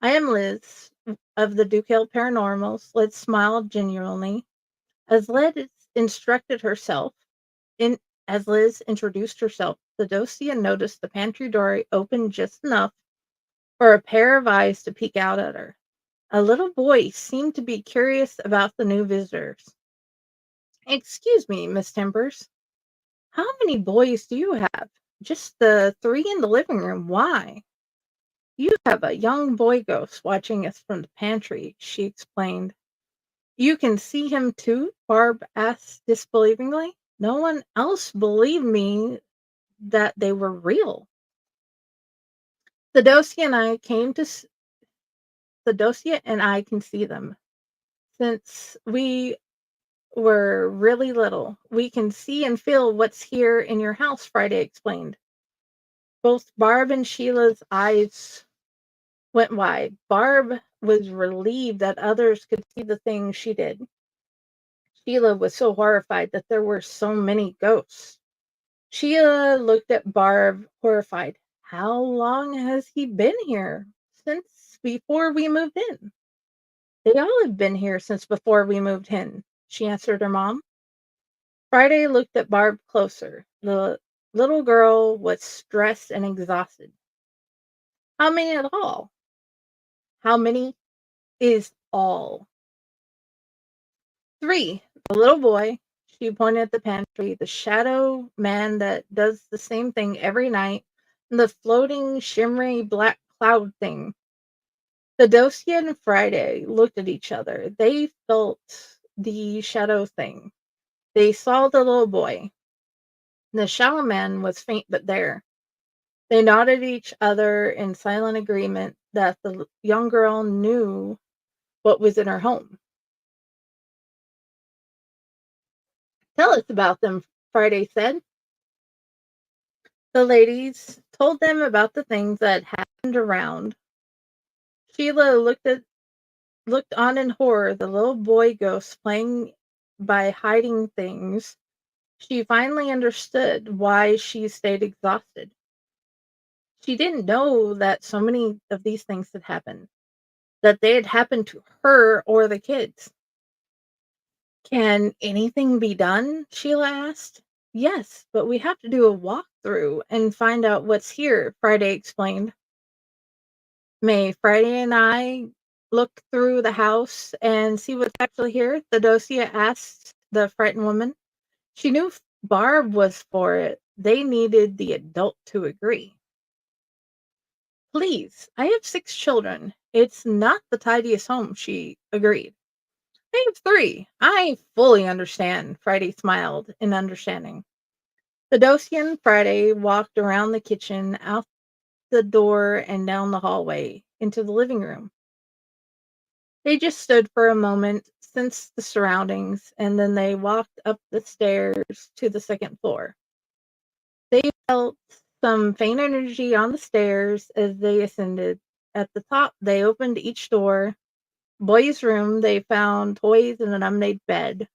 I am Liz of the DuKale Paranormals. Liz smiled genuinely. As Liz instructed herself, as Liz introduced herself, Theodosia noticed the pantry door opened just enough for a pair of eyes to peek out at her. A little boy seemed to be curious about the new visitors. Excuse me, Miss Timbers. How many boys do you have? Just the three in the living room. Why? You have a young boy ghost watching us from the pantry, she explained. You can see him too? Barb asked disbelievingly. No one else believed me that they were real. Theodosia and I can see them. Since we were really little, we can see and feel what's here in your house, Friday explained. Both Barb and Sheila's eyes went wide. Barb was relieved that others could see the things she did. Sheila was so horrified that there were so many ghosts. Sheila looked at Barb, horrified. How long has he been here? Since before we moved in. They all have been here since before we moved in, she answered her mom. Friday looked at Barb closer. The little girl was stressed and exhausted. How many at all? How many is all? 3. The little boy, she pointed at the pantry, the shadow man that does the same thing every night, and the floating, shimmery black cloud thing. Theodosia and Friday looked at each other. They felt the shadow thing. They saw the little boy. The shadow man was faint but there. They nodded at each other in silent agreement that the young girl knew what was in her home. Tell us about them, Friday said. The ladies told them about the things that happened around. Sheila looked on in horror, the little boy ghost playing by hiding things. She finally understood why she stayed exhausted. She didn't know that so many of these things had happened, that they had happened to her or the kids. Can anything be done? Sheila asked. Yes, but we have to do a walkthrough and find out what's here, Friday explained. May Friday and I look through the house and see what's actually here? Theodosia asked the frightened woman. She knew Barb was for it. They needed the adult to agree. Please, I have 6 children. It's not the tidiest home, she agreed. I have 3. I fully understand, Friday smiled in understanding. Theodosia and Friday walked around the kitchen, out the door, and down the hallway into the living room. They just stood for a moment, sensed the surroundings, and then they walked up the stairs to the second floor. They felt some faint energy on the stairs as they ascended. At the top, they opened each door. Boy's room, they found toys and an unmade bed.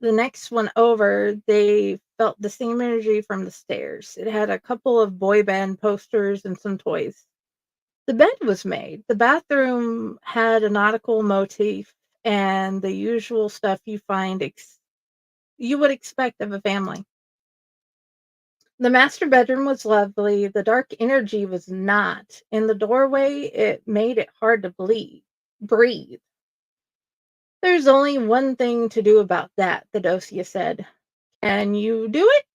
The next one over, they felt the same energy from the stairs. It had a couple of boy band posters and some toys. The bed was made. The bathroom had a nautical motif and the usual stuff you would expect of a family. The master bedroom was lovely. The dark energy was not. In the doorway, it made it hard to breathe. There's only one thing to do about that, Theodosia said. Can you do it?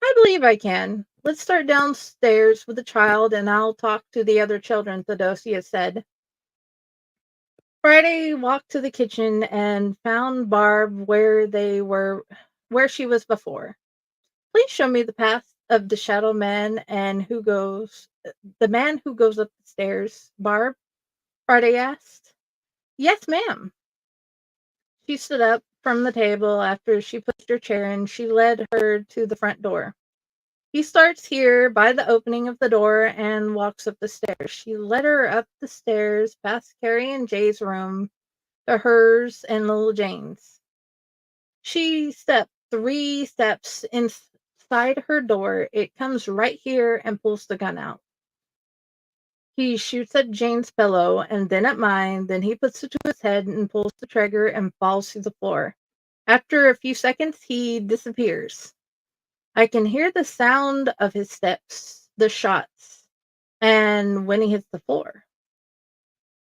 I believe I can. Let's start downstairs with the child and I'll talk to the other children, Theodosia said. Friday walked to the kitchen and found Barb where she was before. Please show me the path of the shadow man and the man who goes up the stairs, Barb, Friday asked. Yes, ma'am. She stood up from the table after she pushed her chair and she led her to the front door. He starts here by the opening of the door and walks up the stairs. She led her up the stairs past Carrie and Jay's room to hers and little Jane's. She stepped 3 steps inside her door. It comes right here and pulls the gun out. He shoots at Jane's pillow and then at mine. Then he puts it to his head and pulls the trigger and falls to the floor. After a few seconds, he disappears. I can hear the sound of his steps, the shots, and when he hits the floor.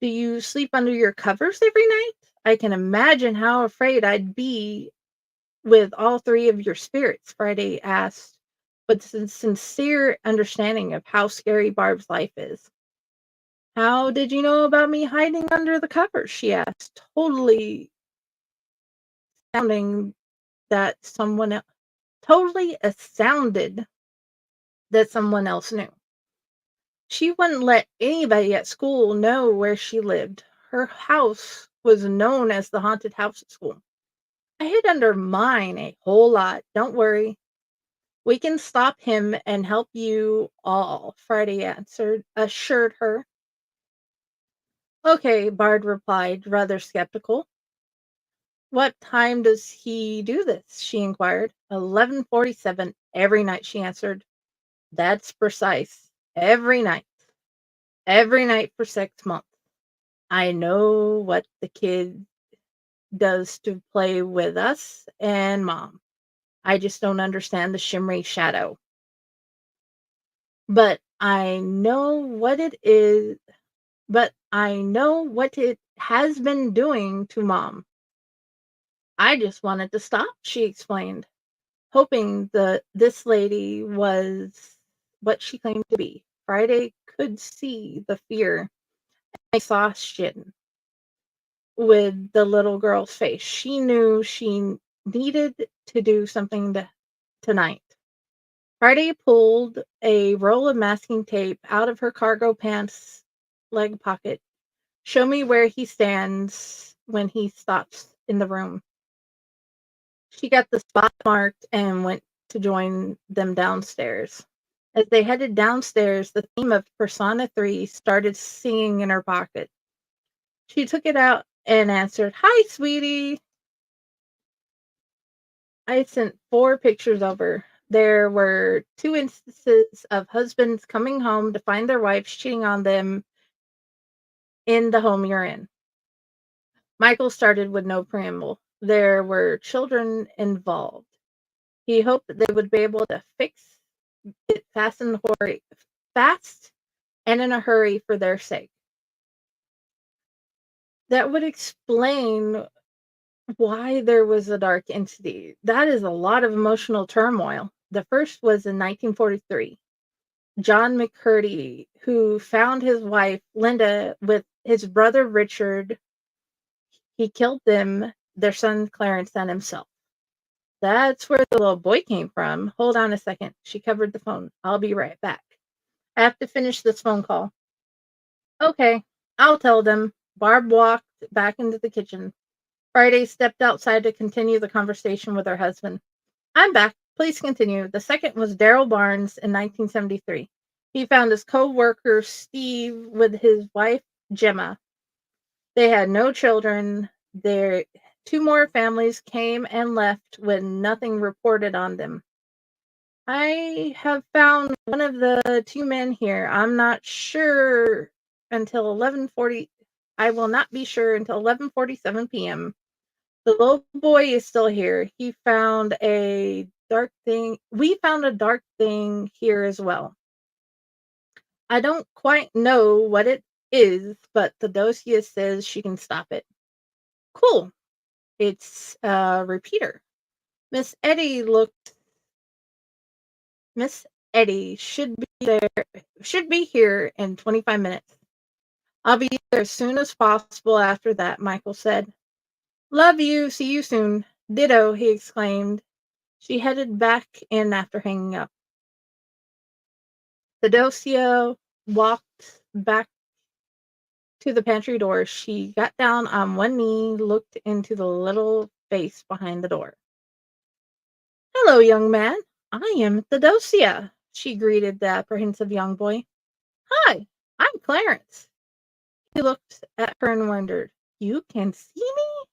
Do you sleep under your covers every night? I can imagine how afraid I'd be with all 3 of your spirits, Friday asked, with a sincere understanding of how scary Barb's life is. How did you know about me hiding under the covers? She asked, totally astounded that someone else knew. She wouldn't let anybody at school know where she lived. Her house was known as the haunted house at school. I hid under mine a whole lot. Don't worry. We can stop him and help you all, Friday assured her. Okay, Bard replied, rather skeptical. What time does he do this? She inquired. 11:47 every night, she answered. That's precise. Every night. Every night for 6 months. I know what the kid does to play with us and Mom. I just don't understand the shimmery shadow. But I know what it is. But I know what it has been doing to Mom. I just wanted to stop, she explained, hoping this lady was what she claimed to be. Friday could see the fear and exhaustion with the little girl's face. She knew she needed to do something tonight. Friday pulled a roll of masking tape out of her cargo pants leg pocket. Show me where he stands when he stops in the room. She got the spot marked and went to join them downstairs. As they headed downstairs, the theme of Persona 3 started singing in her pocket. She took it out and answered, Hi, sweetie. I sent 4 pictures over. There were 2 instances of husbands coming home to find their wives cheating on them in the home you're in. Michael started with no preamble. There were children involved. He hoped that they would be able to fix it fast and in a hurry for their sake. That would explain why there was a dark entity. That is a lot of emotional turmoil. The first was in 1943. John McCurdy, who found his wife, Linda, with his brother, Richard. He killed them, their son, Clarence, and himself. That's where the little boy came from. Hold on a second. She covered the phone. I'll be right back. I have to finish this phone call. Okay, I'll tell them. Barb walked back into the kitchen. Friday stepped outside to continue the conversation with her husband. I'm back. Please continue. The second was Daryl Barnes in 1973. He found his co-worker Steve with his wife Gemma. They had no children. Their 2 more families came and left with nothing reported on them. I have found one of the 2 men here. I'm not sure until 11:40. I will not be sure until 11:47 p.m. The little boy is still here. He found a dark thing. We found a dark thing here as well. I don't quite know what it is, but the dossier says she can stop it. Cool. It's a repeater. Miss Eddie should be here in 25 minutes. I'll be there as soon as possible after that, Michael said. Love you. See you soon. Ditto, he exclaimed. She headed back in after hanging up. Theodosia walked back to the pantry door. She got down on one knee, looked into the little face behind the door. Hello, young man. I am Theodosia, she greeted the apprehensive young boy. Hi, I'm Clarence. He looked at her and wondered, You can see me?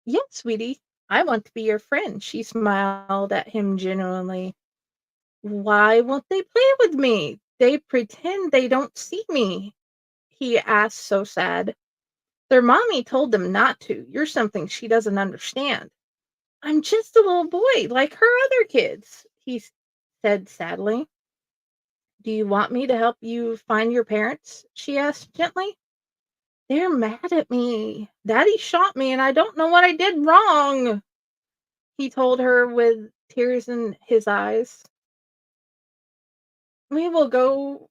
Yes, sweetie. I want to be your friend. She smiled at him genuinely. Why won't they play with me? They pretend they don't see me, he asked, so sad. Their mommy told them not to. You're something she doesn't understand. I'm just a little boy like her other kids, he said sadly. Do you want me to help you find your parents? She asked gently. They're mad at me. Daddy shot me and I don't know what I did wrong, he told her with tears in his eyes. We will go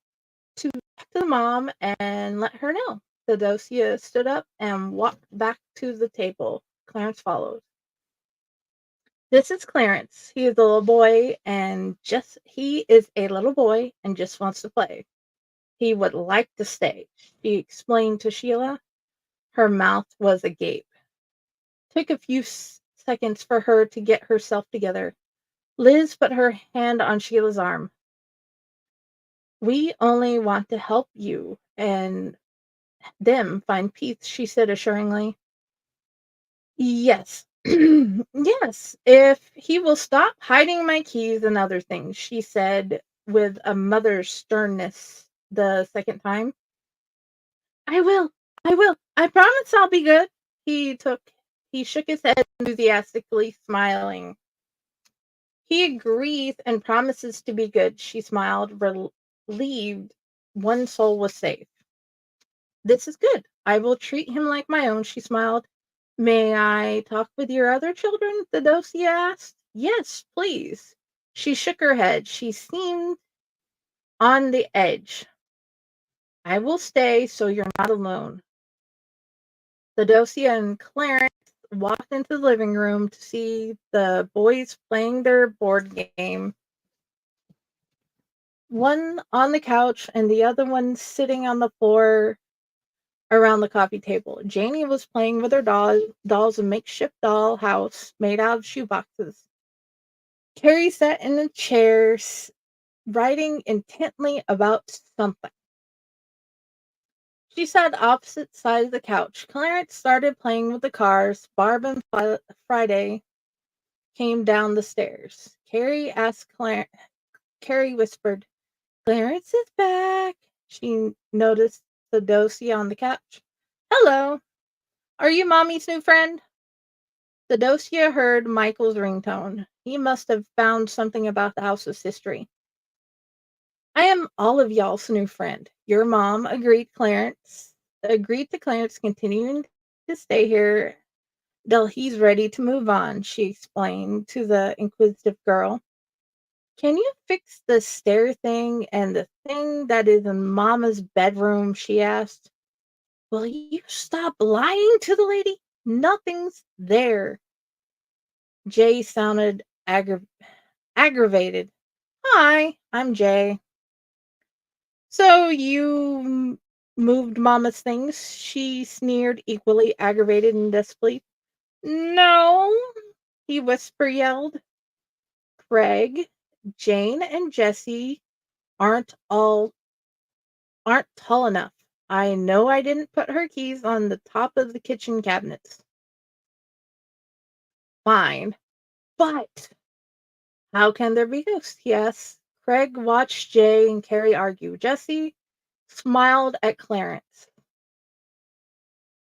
to the mom and let her know. Theodosia stood up and walked back to the table. Clarence followed. This is Clarence. He is a little boy and just wants to play. He would like to stay, she explained to Sheila. Her mouth was agape. Took a few seconds for her to get herself together. Liz put her hand on Sheila's arm. We only want to help you and them find peace, she said assuringly. Yes. Yes, if he will stop hiding my keys and other things, she said with a mother's sternness the second time. I will. I will. I promise I'll be good. He shook his head enthusiastically, smiling. He agrees and promises to be good, she smiled, relieved one soul was safe. This is good. I will treat him like my own, she smiled. May I talk with your other children? Theodosia asked. Yes, please. She shook her head. She seemed on the edge. I will stay so you're not alone. Theodosia and Clarence walked into the living room to see the boys playing their board game. One on the couch and the other one sitting on the floor around the coffee table. Janie was playing with her dolls, a makeshift doll house made out of shoeboxes. Carrie sat in a chair, writing intently about something. She sat opposite side of the couch. Clarence started playing with the cars. Barb and Friday came down the stairs. Carrie whispered, Clarence is back. She noticed Theodosia on the couch. Hello. Are you Mommy's new friend? Theodosia heard Michael's ringtone. He must have found something about the house's history. I am all of y'all's new friend. Your mom agreed to Clarence continuing to stay here till he's ready to move on, she explained to the inquisitive girl. Can you fix the stair thing and the thing that is in Mama's bedroom? She asked. Will you stop lying to the lady? Nothing's there. Jay sounded aggravated. Hi, I'm Jay. So you moved Mama's things? She sneered, equally aggravated and displeased. No, he yelled. Craig, Jane, and Jesse aren't tall enough. I know I didn't put her keys on the top of the kitchen cabinets. Fine, but how can there be ghosts? He asked. Craig watched Jay and Carrie argue. Jesse smiled at Clarence.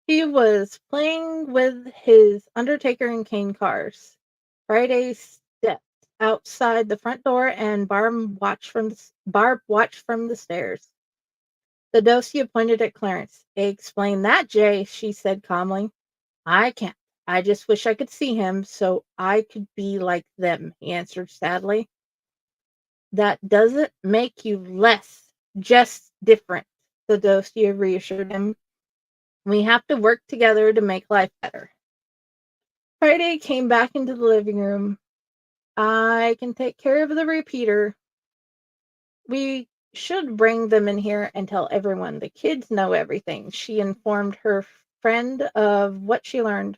He was playing with his Undertaker and Kane cars. Friday stepped outside the front door and Barb watched from the stairs. Theodosia pointed at Clarence. Explain that, Jay, she said calmly. I can't. I just wish I could see him so I could be like them, he answered sadly. That doesn't make you less, just different, Theodosia reassured him. We have to work together to make life better. Friday came back into the living room. I can take care of the repeater. We should bring them in here and tell everyone. The kids know everything. She informed her friend of what she learned.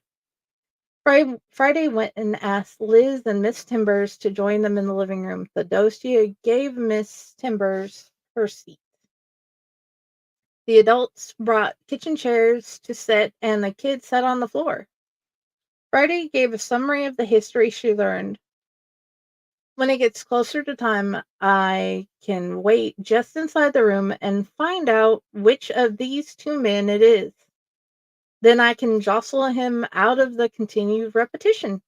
Friday went and asked Liz and Miss Timbers to join them in the living room. Theodosia gave Miss Timbers her seat. The adults brought kitchen chairs to sit, and the kids sat on the floor. Friday gave a summary of the history she learned. When it gets closer to time, I can wait just inside the room and find out which of these two men it is. Then I can jostle him out of the continued repetition.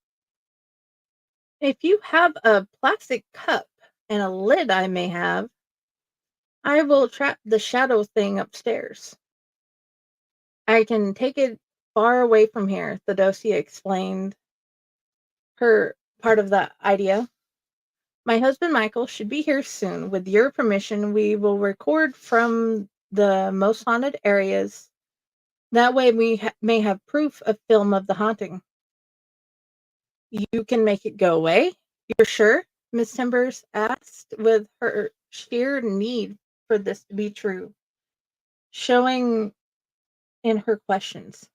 If you have a plastic cup and a lid I may have, I will trap the shadow thing upstairs. I can take it far away from here, Theodosia explained her part of the idea. My husband Michael should be here soon. With your permission, we will record from the most haunted areas. That way we may have proof of film of the haunting. You can make it go away? You're sure? Miss Timbers asked with her sheer need for this to be true, showing in her questions.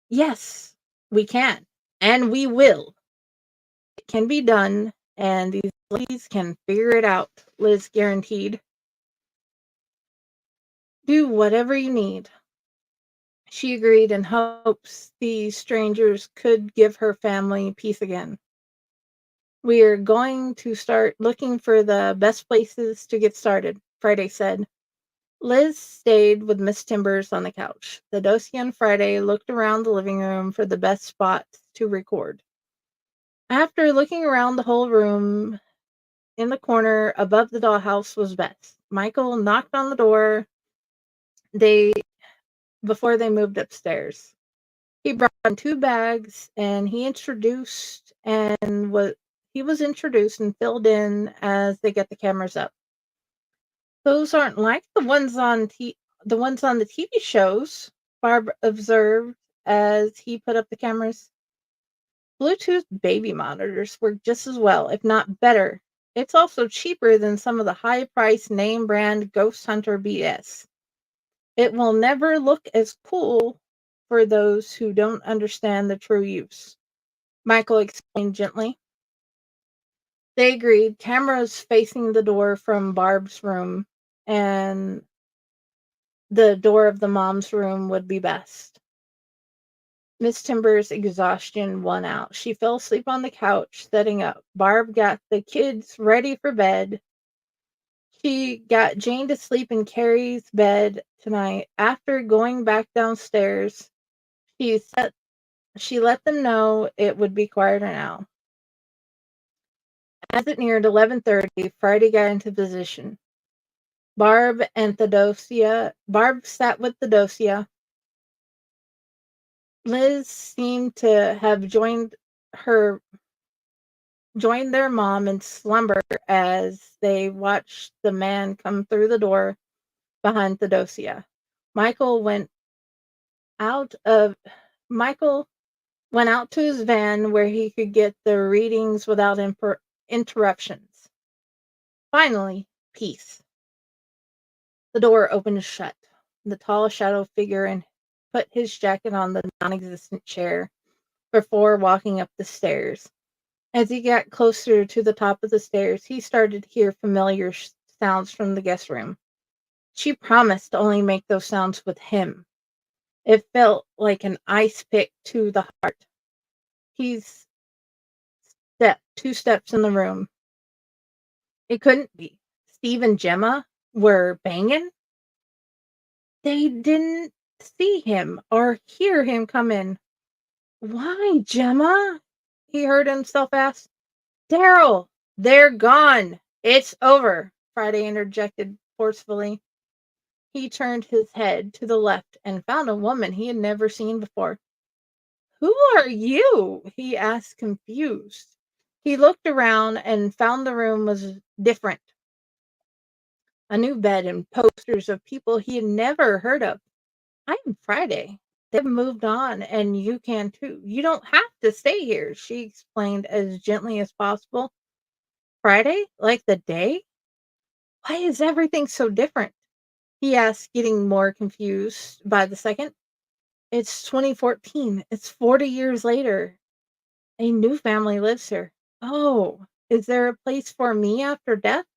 Yes, we can, and we will. It can be done, and these ladies can figure it out, Liz guaranteed. Do whatever you need. She agreed in hopes these strangers could give her family peace again. We are going to start looking for the best places to get started, Friday said. Liz stayed with Miss Timbers on the couch. Theodosia and Friday looked around the living room for the best spots to record. After looking around the whole room, in the corner above the dollhouse was best. Michael knocked on the door before they moved upstairs. He brought in 2 bags, and he was introduced and filled in as they get the cameras up. Those aren't like the ones on the TV shows, Barb observed as he put up the cameras. Bluetooth baby monitors work just as well, if not better. It's also cheaper than some of the high-priced name brand Ghost Hunter BS. It will never look as cool for those who don't understand the true use, Michael explained gently. They agreed, cameras facing the door from Barb's room and the door of the mom's room would be best. Miss Timbers' exhaustion won out. She fell asleep on the couch, setting up. Barb got the kids ready for bed. She got Jane to sleep in Carrie's bed tonight. After going back downstairs, she let them know it would be quieter now. As it neared 11:30, Friday got into position. Barb sat with Theodosia. Liz seemed to have joined their mom in slumber as they watched the man come through the door behind Theodosia. Michael went out to his van where he could get the readings without interruptions. Finally, peace. The door opened and shut. The tall shadow figure and put his jacket on the non-existent chair before walking up the stairs. As he got closer to the top of the stairs, he started to hear familiar sounds from the guest room. She promised to only make those sounds with him. It felt like an ice pick to the heart. He's 2 steps in the room. It couldn't be. Steve and Gemma were banging. They didn't see him or hear him come in. Why, Gemma? He heard himself ask. Daryl, they're gone. It's over, Friday interjected forcefully. He turned his head to the left and found a woman he had never seen before. Who are you? He asked, confused. He looked around and found the room was different. A new bed and posters of people he had never heard of. I'm Friday. They've moved on, and you can too. You don't have to stay here, she explained as gently as possible. Friday? Like the day? Why is everything so different? He asked, getting more confused by the second. It's 2014. It's 40 years later. A new family lives here. Oh, is there a place for me after death?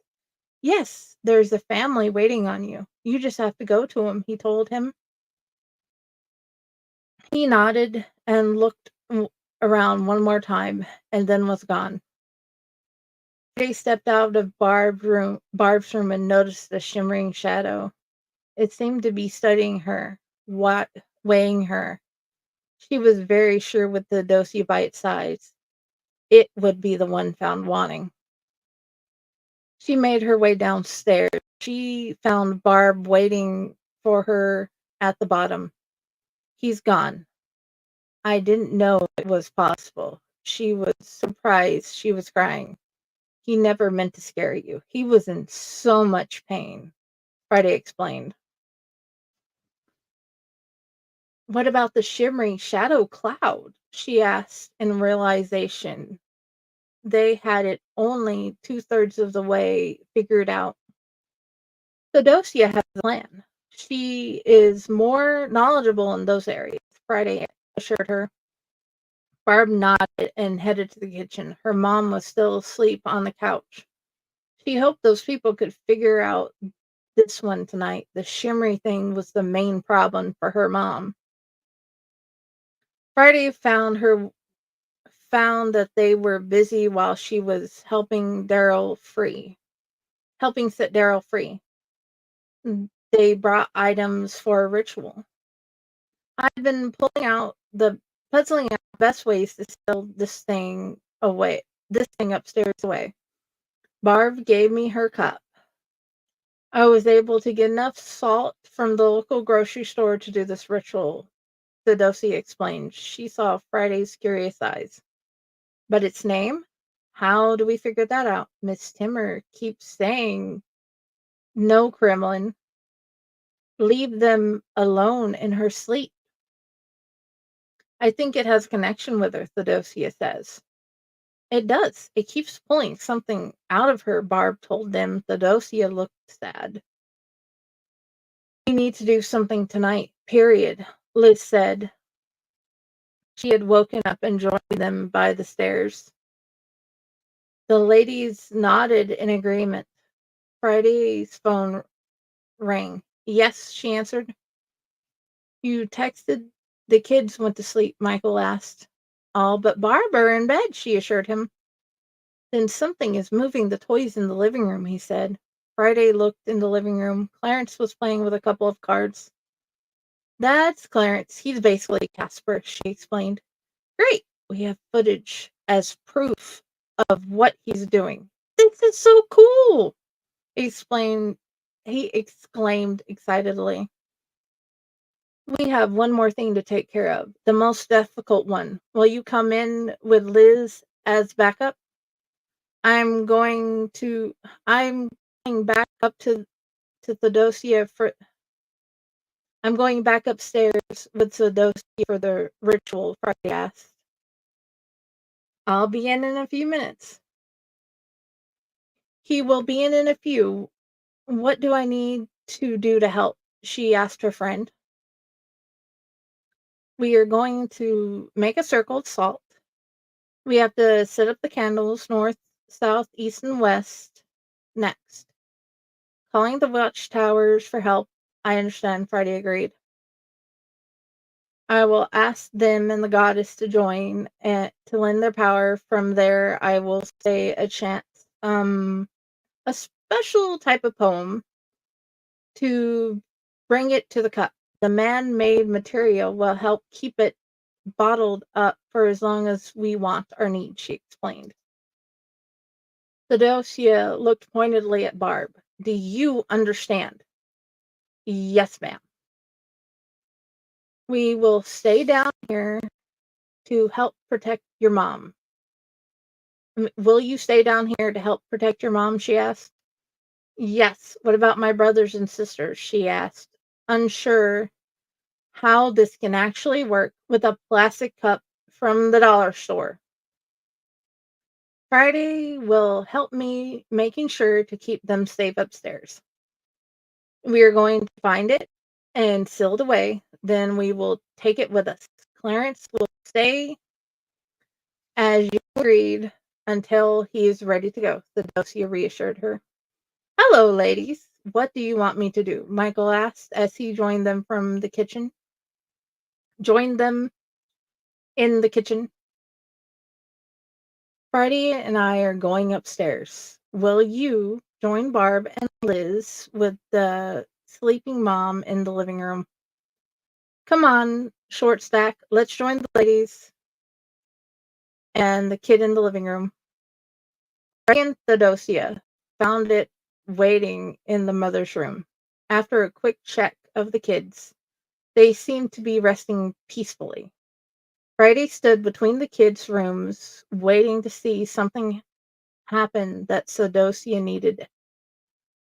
Yes, there's a family waiting on you. You just have to go to them, he told him. He nodded and looked around one more time and then was gone. They stepped out of Barb's room and noticed a shimmering shadow. It seemed to be studying her, weighing her. She was very sure with the dossier by its size, it would be the one found wanting. She made her way downstairs. She found Barb waiting for her at the bottom. He's gone. I didn't know it was possible. She was surprised. She was crying. He never meant to scare you. He was in so much pain, Friday explained. What about the shimmering shadow cloud? She asked in realization. They had it only 2/3 of the way figured out. Theodosia has a plan. She is more knowledgeable in those areas, Friday assured her. Barb nodded and headed to the kitchen. Her mom was still asleep on the couch. She hoped those people could figure out this one tonight. The shimmery thing was the main problem for her mom. Friday found that they were busy while she was helping set Daryl free. They brought items for a ritual. I've been puzzling out the best ways to sell this thing upstairs away. Barb gave me her cup. I was able to get enough salt from the local grocery store to do this ritual, Theodosia explained. She saw Friday's curious eyes. But its name? How do we figure that out? Miss Timmer keeps saying, no, Kremlin. Leave them alone in her sleep. I think it has connection with her, Theodosia says. It does. It keeps pulling something out of her, Barb told them. Theodosia looked sad. We need to do something tonight, period, Liz said. She had woken up and joined them by the stairs. The ladies nodded in agreement. Friday's phone rang. Yes, she answered. You texted the kids went to sleep, Michael asked. All but Barb are in bed, she assured him. Then something is moving the toys in the living room, he said. Friday looked in the living room. Clarence was playing with a couple of cards. That's Clarence. He's basically Casper, she explained. Great. We have footage as proof of what he's doing. This is so cool, he exclaimed excitedly. We have one more thing to take care of, the most difficult one. Will you come in with Liz as backup? I'm going back up to Theodosia I'm going back upstairs with Theodosia for the ritual, Friday asked. I'll be in a few minutes. He will be in a few. What do I need to do to help? She asked her friend. We are going to make a circle of salt. We have to set up the candles north, south, east, and west next. Calling the watchtowers for help. I understand, Friday agreed. I will ask them and the goddess to join and to lend their power. From there, I will say a chant, a special type of poem to bring it to the cup. The man-made material will help keep it bottled up for as long as we want or need, she explained. Theodosia looked pointedly at Barb. Do you understand? Yes, ma'am. We will stay down here to help protect your mom. Will you stay down here to help protect your mom? She asked. Yes. What about my brothers and sisters? She asked, unsure how this can actually work with a plastic cup from the dollar store. Friday will help me making sure to keep them safe upstairs. We are going to find it and seal it away. Then we will take it with us. Clarence will stay as you agreed until he is ready to go, Theodosia reassured her. Hello, ladies. What do you want me to do? Michael asked as he joined them in the kitchen. Friday and I are going upstairs. Will you join Barb and Liz with the sleeping mom in the living room? Come on, short stack. Let's join the ladies and the kid in the living room. Friday and Theodosia found it waiting in the mother's room. After a quick check of the kids, they seemed to be resting peacefully. Friday stood between the kids' rooms, waiting to see something happen that Theodosia needed.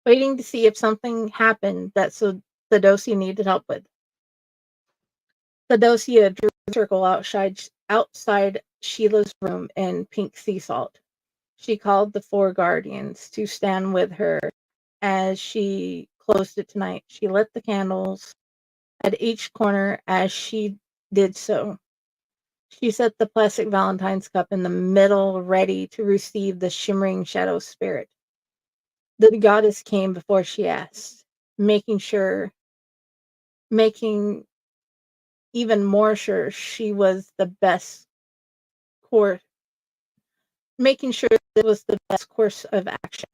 Waiting to see if something happened that Theodosia needed help with. Theodosia drew a circle outside Sheila's room in pink sea salt. She called the 4 guardians to stand with her as she closed it tonight. She lit the candles at each corner as she did so. She set the plastic Valentine's cup in the middle, ready to receive the shimmering shadow spirit. The goddess came before she asked, making even more sure she was the best course, making sure it was the best course of action.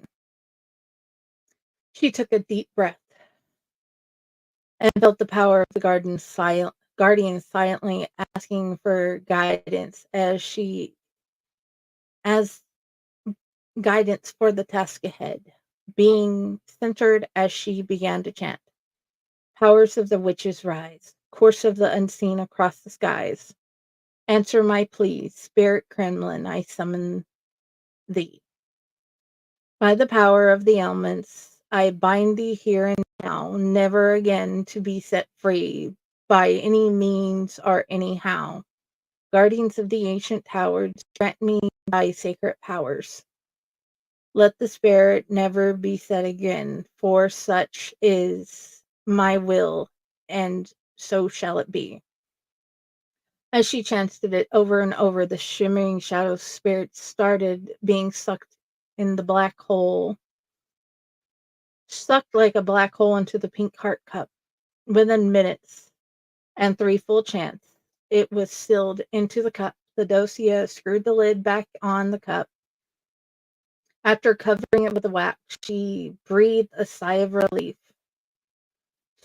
She took a deep breath and felt the power of the guardian silently asking for guidance as guidance for the task ahead, being centered as she began to chant. Powers of the witches rise, course of the unseen across the skies. Answer my pleas, Spirit Kremlin, I summon thee. By the power of the elements, I bind thee here and now, never again to be set free by any means or anyhow. Guardians of the ancient towers, grant me thy sacred powers. Let the spirit never be set again, for such is my will, and so shall it be. As she chanted it over and over, the shimmering shadow spirit started being sucked in the black hole, sucked like a black hole into the pink heart cup. Within minutes and 3 full chants, it was sealed into the cup. The dosia screwed the lid back on the cup. After covering it with a wax, she breathed a sigh of relief.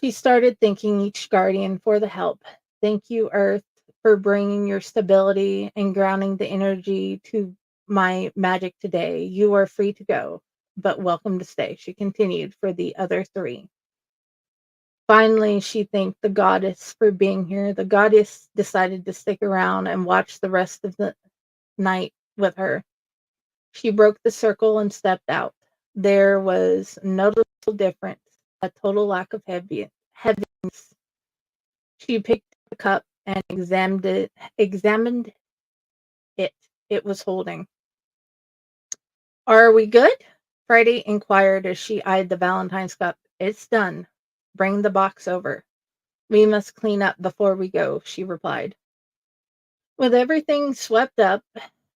She started thanking each guardian for the help. Thank you, Earth, for bringing your stability and grounding the energy to my magic today. You are free to go, but welcome to stay, she continued for the other 3. Finally, she thanked the goddess for being here. The goddess decided to stick around and watch the rest of the night with her. She broke the circle and stepped out. There was noticeable difference, a total lack of heaviness. She picked the cup and examined it. It was holding. Are we good? Friday inquired as she eyed the Valentine's cup. It's done. Bring the box over. We must clean up before we go, she replied. With everything swept up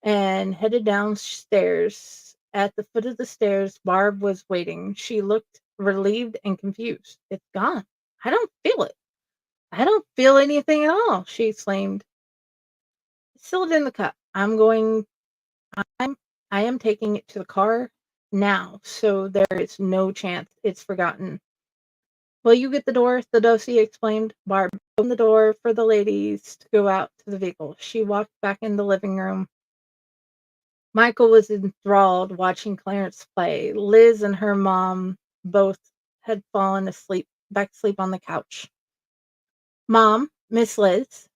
and headed downstairs, at the foot of the stairs, Barb was waiting. She looked relieved and confused. It's gone. I don't feel it. I don't feel anything at all, she exclaimed. It's sealed in the cup. I am taking it to the car now, so there is no chance it's forgotten. Will you get the door? The dossier explained. Barb opened the door for the ladies to go out to the vehicle. She walked back in the living room. Michael was enthralled watching Clarence play. Liz and her mom both had fallen back asleep on the couch. Mom, Miss Liz.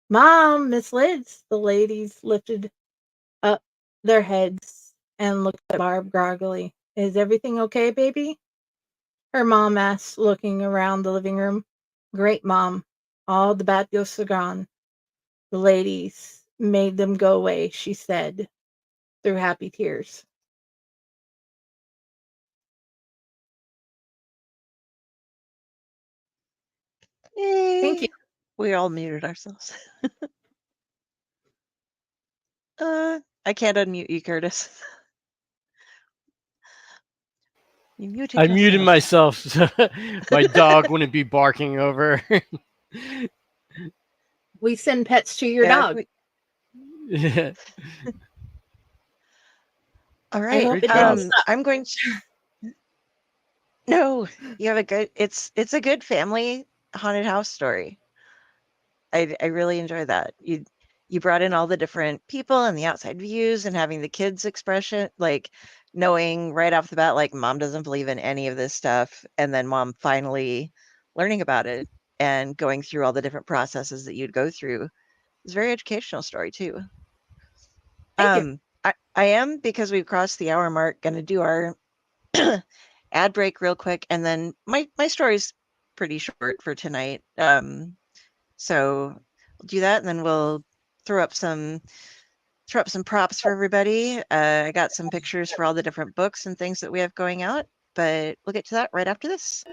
Mom, Miss Liz. The ladies lifted up their heads and looked at Barb groggily. Is everything okay, baby? Her mom asked, looking around the living room. Great, Mom. All the bad ghosts are gone. The ladies made them go away, she said, through happy tears. Yay. Thank you. We all muted ourselves. I can't unmute you, Curtis. You muted I yourself. muted myself so my dog wouldn't be barking over. We send pets to your dog. Yeah. All right. hope it doesn't suck. I'm going to. No, you have a good. It's a good family haunted house story. I really enjoy that. You brought in all the different people and the outside views and having the kids' expression, like knowing right off the bat, like mom doesn't believe in any of this stuff, and then mom finally learning about it and going through all the different processes that you'd go through. It's a very educational story too. Thank you. I am, because we've crossed the hour mark, going to do our ad break real quick, and then my story's pretty short for tonight. So we'll do that, and then we'll throw up some props for everybody. I got some pictures for all the different books and things that we have going out, but we'll get to that right after this.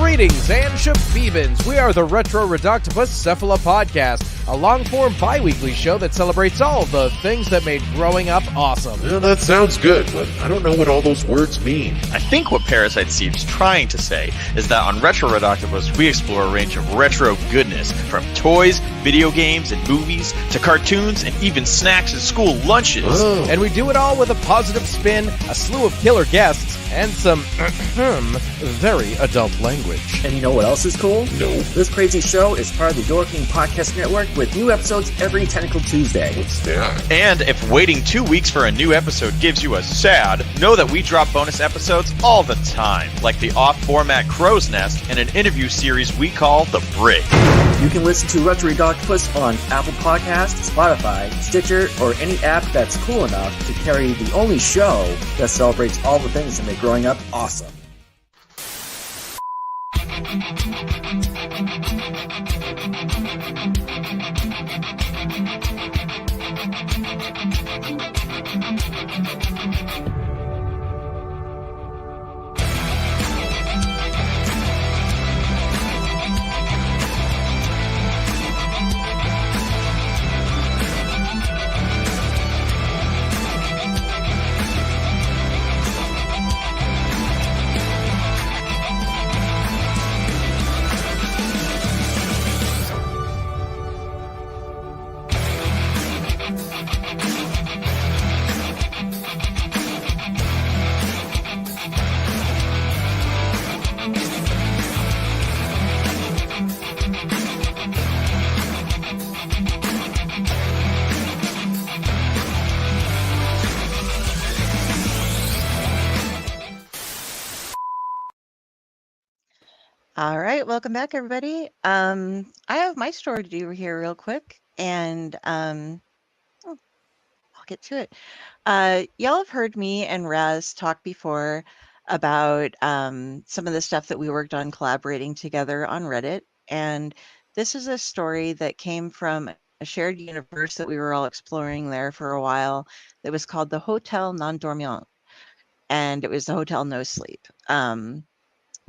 Greetings and shabibans. We are the Retro Redoctopus Cephala Podcast, a long-form bi-weekly show that celebrates all of the things that made growing up awesome. Yeah, that sounds good, but I don't know what all those words mean. I think what Parasite seems trying to say is that on Retro Redoctopus, we explore a range of retro goodness, from toys, video games, and movies, to cartoons, and even snacks and school lunches. Oh. And we do it all with a positive spin, a slew of killer guests, and some very adult language. And you know what else is cool? No. This crazy show is part of the Door King Podcast Network with new episodes every Tentacle Tuesday. What's that? And if waiting 2 weeks for a new episode gives you a sad, know that we drop bonus episodes all the time, like the off-format Crow's Nest and an interview series we call The Brig. You can listen to Retro Redoctopus on Apple Podcasts, Spotify, Stitcher, or any app that's cool enough to carry the only show that celebrates all the things that make growing up awesome. All right, welcome back, everybody. I have my story to do here real quick, and I'll get to it. Y'all have heard me and Raz talk before about some of the stuff that we worked on collaborating together on Reddit, and this is a story that came from a shared universe that we were all exploring there for a while that was called the Hotel Non Dormant, and it was the Hotel No Sleep.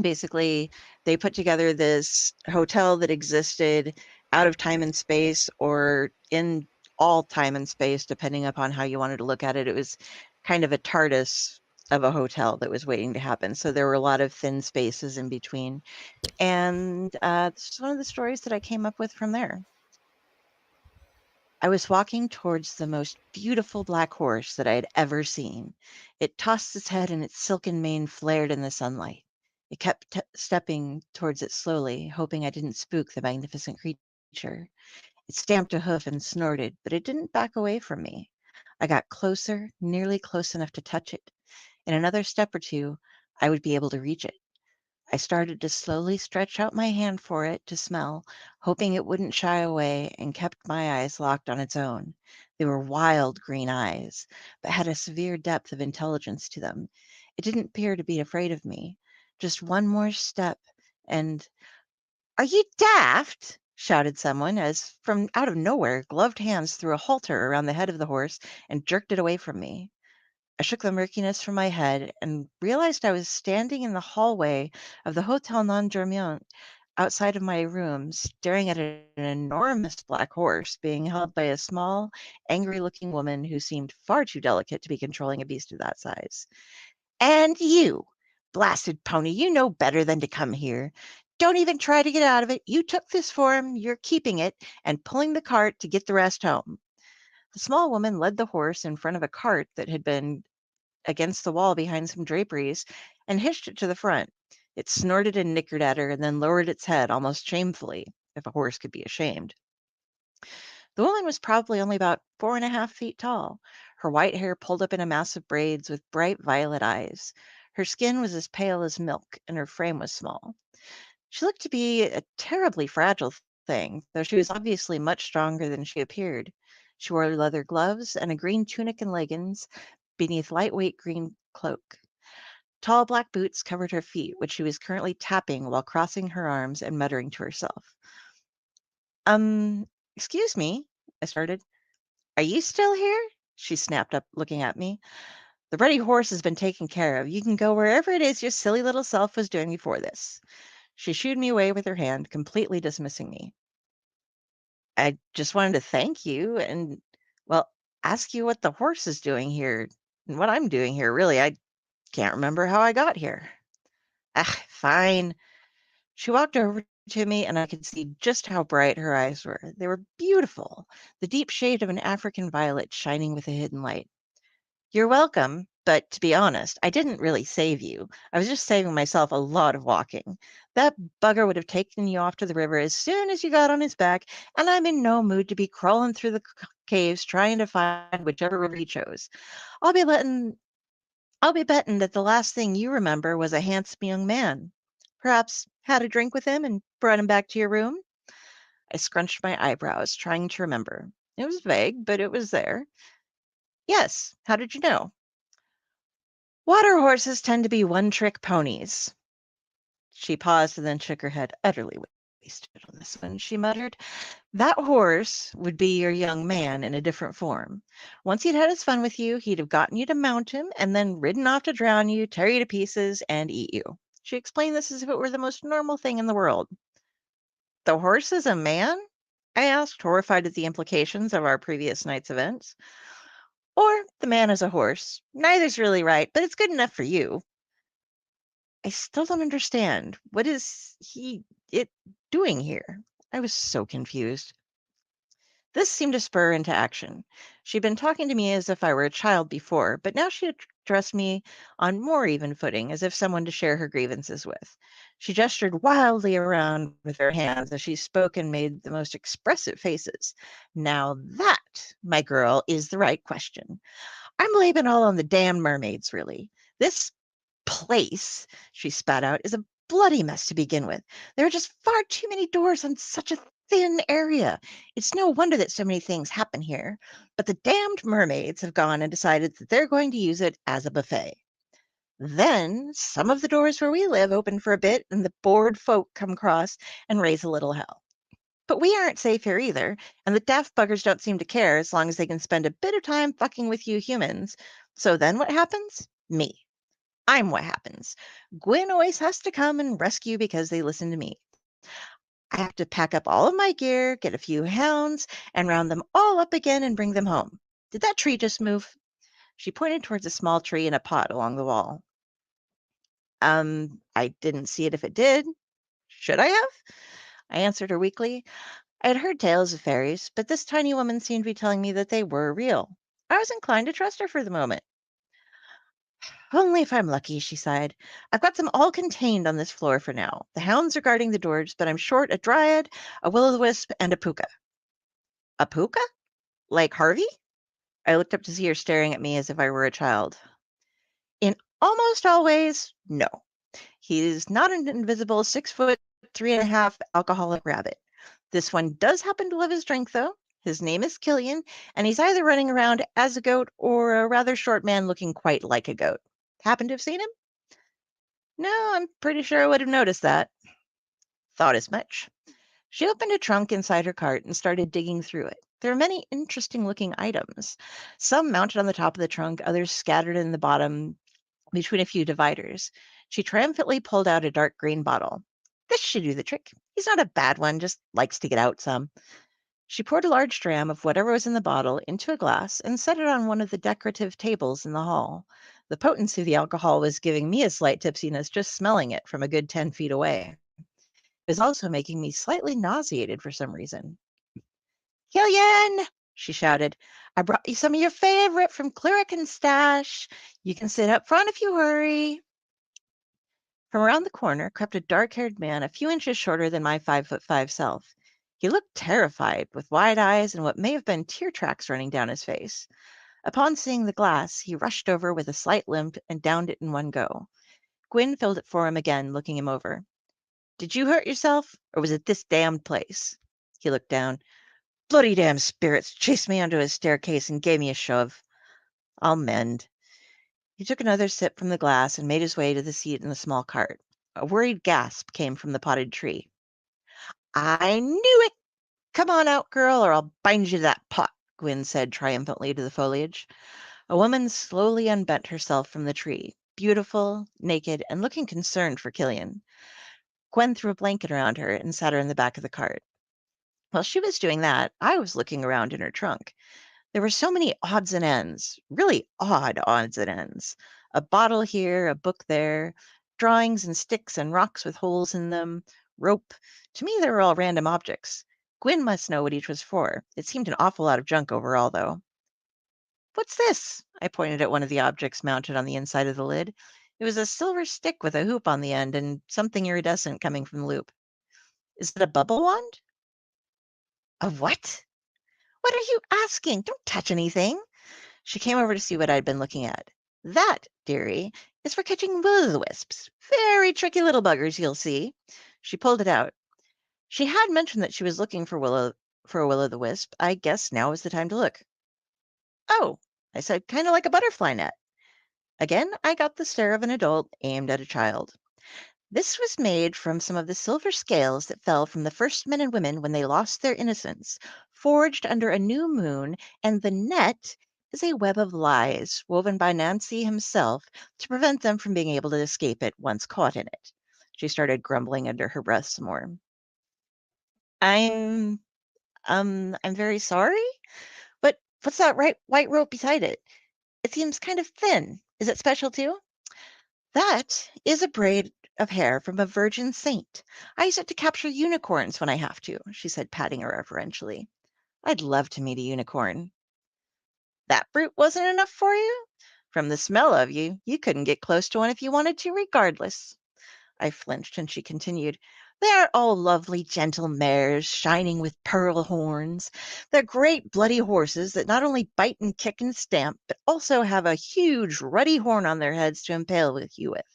Basically, they put together this hotel that existed out of time and space, or in all time and space, depending upon how you wanted to look at it. It was kind of a TARDIS of a hotel that was waiting to happen. So there were a lot of thin spaces in between. And this is one of the stories that I came up with from there. I was walking towards the most beautiful black horse that I had ever seen. It tossed its head and its silken mane flared in the sunlight. It kept stepping towards it slowly, hoping I didn't spook the magnificent creature. It stamped a hoof and snorted, but it didn't back away from me. I got closer, nearly close enough to touch it. In another step or two, I would be able to reach it. I started to slowly stretch out my hand for it to smell, hoping it wouldn't shy away, and kept my eyes locked on its own. They were wild green eyes, but had a severe depth of intelligence to them. It didn't appear to be afraid of me. Just one more step, and "Are you daft?" shouted someone as, from out of nowhere, gloved hands threw a halter around the head of the horse and jerked it away from me. I shook the murkiness from my head and realized I was standing in the hallway of the Hotel Non Dormant outside of my room, staring at an enormous black horse being held by a small, angry-looking woman who seemed far too delicate to be controlling a beast of that size. "And you, blasted pony, you know better than to come here. Don't even try to get out of it. You took this form, you're keeping it, and pulling the cart to get the rest home." The small woman led the horse in front of a cart that had been against the wall behind some draperies and hitched it to the front. It snorted and nickered at her and then lowered its head almost shamefully, if a horse could be ashamed. The woman was probably only about 4.5 feet tall, her white hair pulled up in a mass of braids with bright violet eyes. Her skin was as pale as milk, and her frame was small. She looked to be a terribly fragile thing, though she was obviously much stronger than she appeared. She wore leather gloves and a green tunic and leggings beneath lightweight green cloak. Tall black boots covered her feet, which she was currently tapping while crossing her arms and muttering to herself. Excuse me," I started. "Are you still here?" she snapped up, looking at me. "The ruddy horse has been taken care of. You can go wherever it is your silly little self was doing before this." She shooed me away with her hand, completely dismissing me. I just wanted to thank you and, well, ask you what the horse is doing here and what I'm doing here. Really, I can't remember how I got here. Ah, fine. She walked over to me, and I could see just how bright her eyes were. They were beautiful, the deep shade of an African violet shining with a hidden light. You're welcome, but to be honest, I didn't really save you. I was just saving myself a lot of walking. That bugger would have taken you off to the river as soon as you got on his back, and I'm in no mood to be crawling through the caves trying to find whichever river he chose. I'll be letting I'll be betting that the last thing you remember was a handsome young man. Perhaps had a drink with him and brought him back to your room? I scrunched my eyebrows, trying to remember. It was vague, but it was there. Yes, how did you know? Water horses tend to be one-trick ponies. She paused and then shook her head. Utterly wasted on this one, she muttered. That horse would be your young man in a different form. Once he'd had his fun with you, he'd have gotten you to mount him and then ridden off to drown you, tear you to pieces, and eat you. She explained this as if it were the most normal thing in the world. The horse is a man? I asked, horrified at the implications of our previous night's events. Or the man is a horse. Neither's really right, but it's good enough for you. I still don't understand. What is it doing here? I was so confused. This seemed to spur into action. She'd been talking to me as if I were a child before, but now she addressed me on more even footing, as if someone to share her grievances with. She gestured wildly around with her hands as she spoke and made the most expressive faces. Now that, my girl, is the right question. I'm blaming all on the damn mermaids, really. This place, she spat out, is a bloody mess to begin with. There are just far too many doors on such a thin area. It's no wonder that so many things happen here. But the damned mermaids have gone and decided that they're going to use it as a buffet. Then some of the doors where we live open for a bit, and the bored folk come across and raise a little hell. But we aren't safe here either, and the daft buggers don't seem to care as long as they can spend a bit of time fucking with you humans. So then what happens? Me. I'm what happens. Gwen always has to come and rescue because they listen to me. I have to pack up all of my gear, get a few hounds, and round them all up again and bring them home. Did that tree just move? She pointed towards a small tree in a pot along the wall. I didn't see it if it did. Should I have? I answered her weakly. I had heard tales of fairies, but this tiny woman seemed to be telling me that they were real. I was inclined to trust her for the moment. Only if I'm lucky, she sighed. I've got them all contained on this floor for now. The hounds are guarding the doors, but I'm short a dryad, a will-o'-the-wisp, and a puka. A puka? Like Harvey? I looked up to see her staring at me as if I were a child. In almost all ways, no. He's not an invisible 6 foot 3.5 alcoholic rabbit. This one does happen to love his drink, though. His name is Killian, and he's either running around as a goat or a rather short man looking quite like a goat. Happen to have seen him? No, I'm pretty sure I would have noticed that. Thought as much. She opened a trunk inside her cart and started digging through it. There were many interesting looking items, some mounted on the top of the trunk, others scattered in the bottom between a few dividers. She triumphantly pulled out a dark green bottle. This should do the trick. He's not a bad one, just likes to get out some. She poured a large dram of whatever was in the bottle into a glass and set it on one of the decorative tables in the hall. The potency of the alcohol was giving me a slight tipsiness just smelling it from a good 10 feet away. It was also making me slightly nauseated for some reason. Killian, she shouted, I brought you some of your favorite from Cleric and Stash. You can sit up front if you hurry. From around the corner crept a dark-haired man a few inches shorter than my 5'5" self. He looked terrified, with wide eyes and what may have been tear tracks running down his face. Upon seeing the glass, he rushed over with a slight limp and downed it in one go. Gwyn filled it for him again, looking him over. Did you hurt yourself, or was it this damned place? He looked down. Bloody damn spirits chased me onto his staircase and gave me a shove. I'll mend. He took another sip from the glass and made his way to the seat in the small cart. A worried gasp came from the potted tree. I knew it! Come on out, girl, or I'll bind you to that pot, Gwyn said triumphantly to the foliage. A woman slowly unbent herself from the tree, beautiful, naked, and looking concerned for Killian. Gwen threw a blanket around her and sat her in the back of the cart. While she was doing that, I was looking around in her trunk. There were so many odds and ends, really odd odds and ends. A bottle here, a book there, drawings and sticks and rocks with holes in them, rope. To me, they were all random objects. Gwyn must know what each was for. It seemed an awful lot of junk overall, though. What's this? I pointed at one of the objects mounted on the inside of the lid. It was a silver stick with a hoop on the end and something iridescent coming from the loop. Is it a bubble wand? A what? What are you asking? Don't touch anything. She came over to see what I'd been looking at. That, dearie, is for catching will-o'-the-wisps. Very tricky little buggers, you'll see. She pulled it out. She had mentioned that she was looking for a will-o'-the-wisp. I guess now is the time to look. Oh, I said, kind of like a butterfly net. Again, I got the stare of an adult aimed at a child. This was made from some of the silver scales that fell from the first men and women when they lost their innocence, forged under a new moon, and the net is a web of lies woven by Nancy himself to prevent them from being able to escape it once caught in it. She started grumbling under her breath some more. I'm very sorry, but what's that white rope beside it? It seems kind of thin. Is it special too? That is a braid of hair from a virgin saint. I use it to capture unicorns when I have to, she said, patting her reverentially. I'd love to meet a unicorn. That brute wasn't enough for you? From the smell of you, you couldn't get close to one if you wanted to, regardless. I flinched, and she continued, They are all lovely, gentle mares, shining with pearl horns. They're great, bloody horses that not only bite and kick and stamp, but also have a huge, ruddy horn on their heads to impale with you with.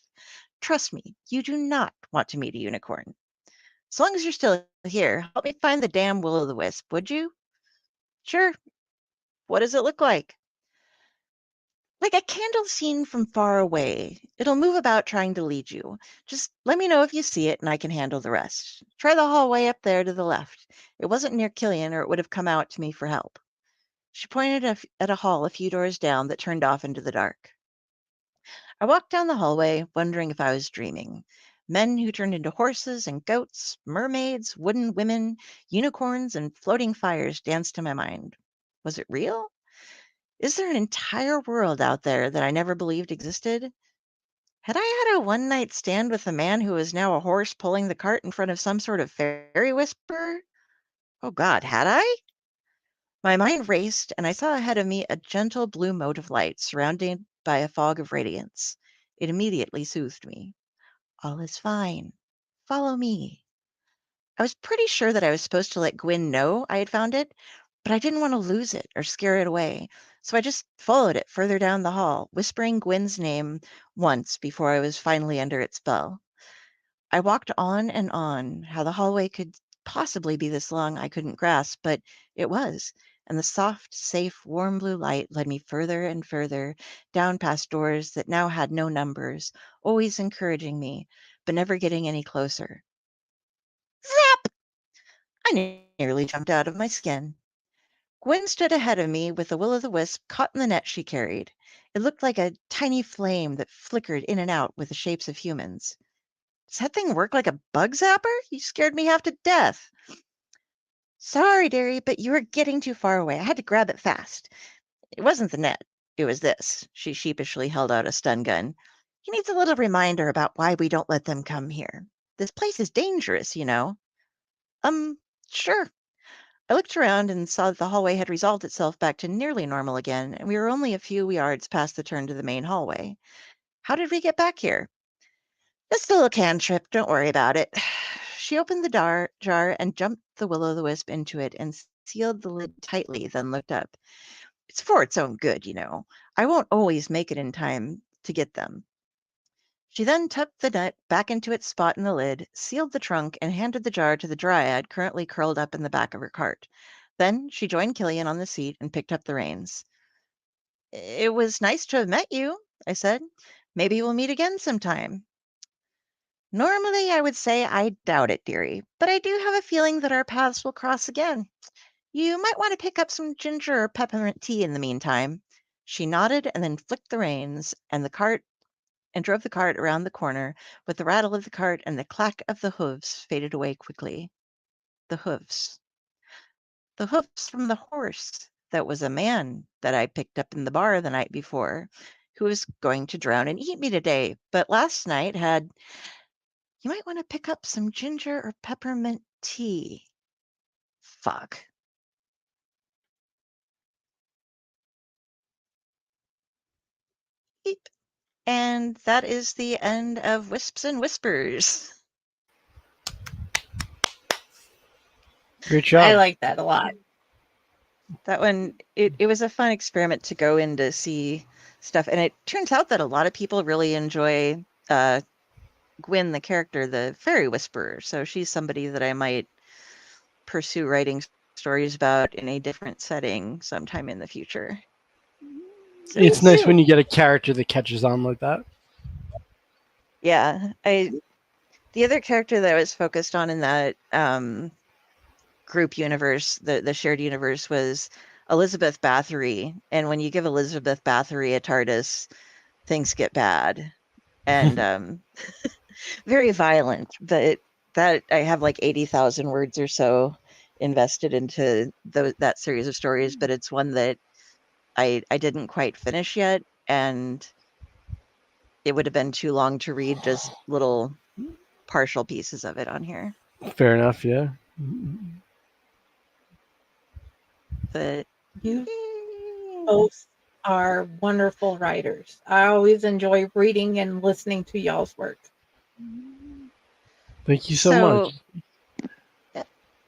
Trust me, you do not want to meet a unicorn. As long as you're still here, help me find the damn will-o'-the-wisp, would you? Sure. What does it look like? Like a candle seen from far away. It'll move about trying to lead you. Just let me know if you see it and I can handle the rest. Try the hallway up there to the left. It wasn't near Killian or it would have come out to me for help. She pointed at a hall a few doors down that turned off into the dark. I walked down the hallway, wondering if I was dreaming. Men who turned into horses and goats, mermaids, wooden women, unicorns, and floating fires danced in my mind. Was it real? Is there an entire world out there that I never believed existed? Had I had a one-night stand with a man who is now a horse pulling the cart in front of some sort of fairy whisperer? Oh God, had I? My mind raced, and I saw ahead of me a gentle blue mote of light surrounded by a fog of radiance. It immediately soothed me. All is fine. Follow me. I was pretty sure that I was supposed to let Gwyn know I had found it, but I didn't want to lose it or scare it away, so I just followed it further down the hall, whispering Gwyn's name once before I was finally under its spell. I walked on. How the hallway could possibly be this long, I couldn't grasp, but it was, and the soft, safe, warm blue light led me further and further, down past doors that now had no numbers, always encouraging me, but never getting any closer. Zap! I nearly jumped out of my skin. Gwen stood ahead of me with the will-o'-the-wisp caught in the net she carried. It looked like a tiny flame that flickered in and out with the shapes of humans. Does that thing work like a bug zapper? You scared me half to death. Sorry, dearie, but you were getting too far away. I had to grab it fast. It wasn't the net. It was this. She sheepishly held out a stun gun. He needs a little reminder about why we don't let them come here. This place is dangerous, you know. Sure. I looked around and saw that the hallway had resolved itself back to nearly normal again, and we were only a few yards past the turn to the main hallway. How did we get back here? Just a little cantrip. Don't worry about it. She opened the jar and jumped the will-o'-the-wisp into it and sealed the lid tightly, then looked up. It's for its own good, you know. I won't always make it in time to get them. She then tucked the net back into its spot in the lid, sealed the trunk, and handed the jar to the dryad currently curled up in the back of her cart. Then she joined Killian on the seat and picked up the reins. It was nice to have met you, I said. Maybe we'll meet again sometime. Normally, I would say I doubt it, dearie, but I do have a feeling that our paths will cross again. You might want to pick up some ginger or peppermint tea in the meantime. She nodded and then flicked the reins, and the cart and drove the cart around the corner, but the rattle of the cart and the clack of the hooves faded away quickly. The hooves. The hoofs from the horse that was a man that I picked up in the bar the night before, who was going to drown and eat me today, but last night had, you might want to pick up some ginger or peppermint tea. Fuck. Beep. And that is the end of Wisps and Whispers. Great job. I like that a lot. That one, it was a fun experiment to go in to see stuff. And it turns out that a lot of people really enjoy Gwyn, the character, the fairy whisperer. So she's somebody that I might pursue writing stories about in a different setting sometime in the future. So It's nice when you get a character that catches on like that. Yeah, the other character that I was focused on in that group universe, the shared universe, was Elizabeth Bathory. And when you give Elizabeth Bathory a TARDIS, things get bad and very violent. But that I have like 80,000 words or so invested into that series of stories, but it's one that I didn't quite finish yet, and it would have been too long to read just little partial pieces of it on here. Fair enough, yeah. But you both are wonderful writers. I always enjoy reading and listening to y'all's work. Thank you so much.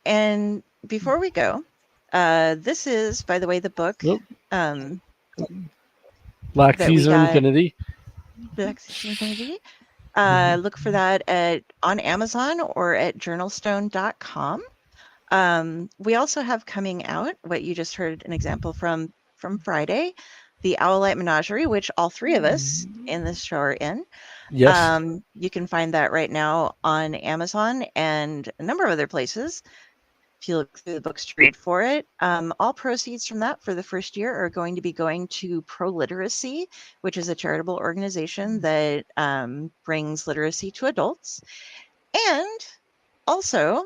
And before we go, this is, by the way, the book. Black Season Infinity. Black Season Infinity. Look for that on Amazon or at journalstone.com. We also have coming out what you just heard an example from Friday, the Owlite Menagerie, which all three of us in this show are in. Yes. You can find that right now on Amazon and a number of other places. If you look through the books to read for it, all proceeds from that for the first year are going to be going to Pro Literacy, which is a charitable organization that brings literacy to adults. And also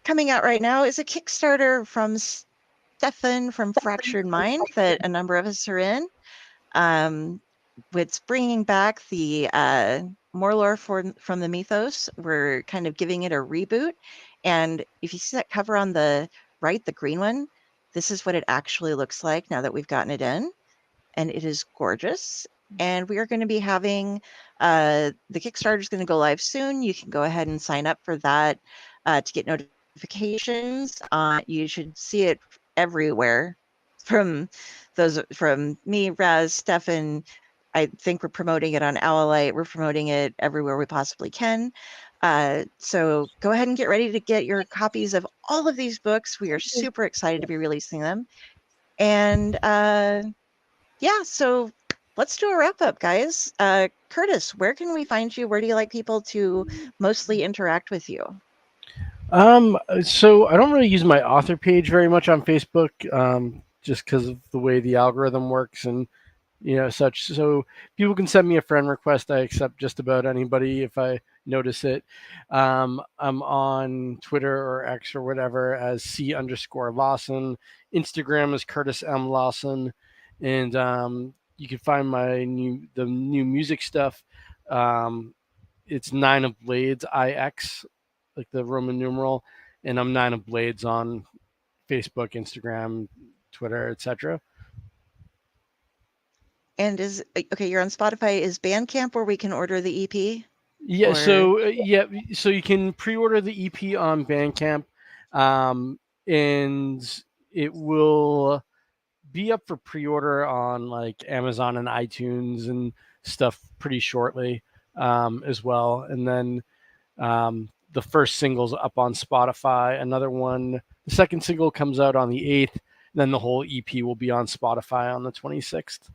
coming out right now is a Kickstarter from Stefan from Fractured Mind that a number of us are in. It's bringing back the more lore from the mythos. We're kind of giving it a reboot. And if you see that cover on the right, the green one, this is what it actually looks like now that we've gotten it in. And it is gorgeous. And we are going to be having the Kickstarter is going to go live soon. You can go ahead and sign up for that to get notifications. You should see it everywhere from me, Raz, Stefan. I think we're promoting it on Owlite. We're promoting it everywhere we possibly can. So go ahead and get ready to get your copies of all of these books. We are super excited to be releasing them. And yeah, so let's do a wrap up, guys. Curtis, where can we find you? Where do you like people to mostly interact with you? So I don't really use my author page very much on Facebook, just because of the way the algorithm works and such. So people can send me a friend request. I accept just about anybody if I notice it. I'm on Twitter or X or whatever as C_Lawson. Instagram is Curtis M Lawson, and you can find the new music stuff. It's 9 of Blades IX, like the Roman numeral, and I'm 9 of Blades on Facebook, Instagram, Twitter, etc. And you're on Spotify. Is Bandcamp where we can order the EP? Yeah, so you can pre-order the EP on Bandcamp, and it will be up for pre-order on like Amazon and iTunes and stuff pretty shortly, as well. And then the first single's up on Spotify. The second single comes out on the 8th, and then the whole EP will be on Spotify on the 26th.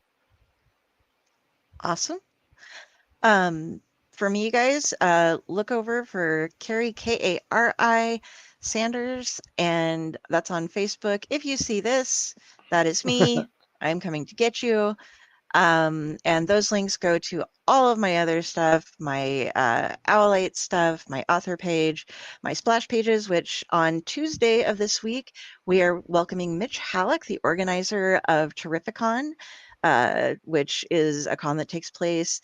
Awesome. For me, guys, look over for Carrie, Kari Sanders, and that's on Facebook. If you see this, that is me. I'm coming to get you. And those links go to all of my other stuff, my Owlite stuff, my author page, my splash pages, which on Tuesday of this week, we are welcoming Mitch Halleck, the organizer of Terrificon, which is a con that takes place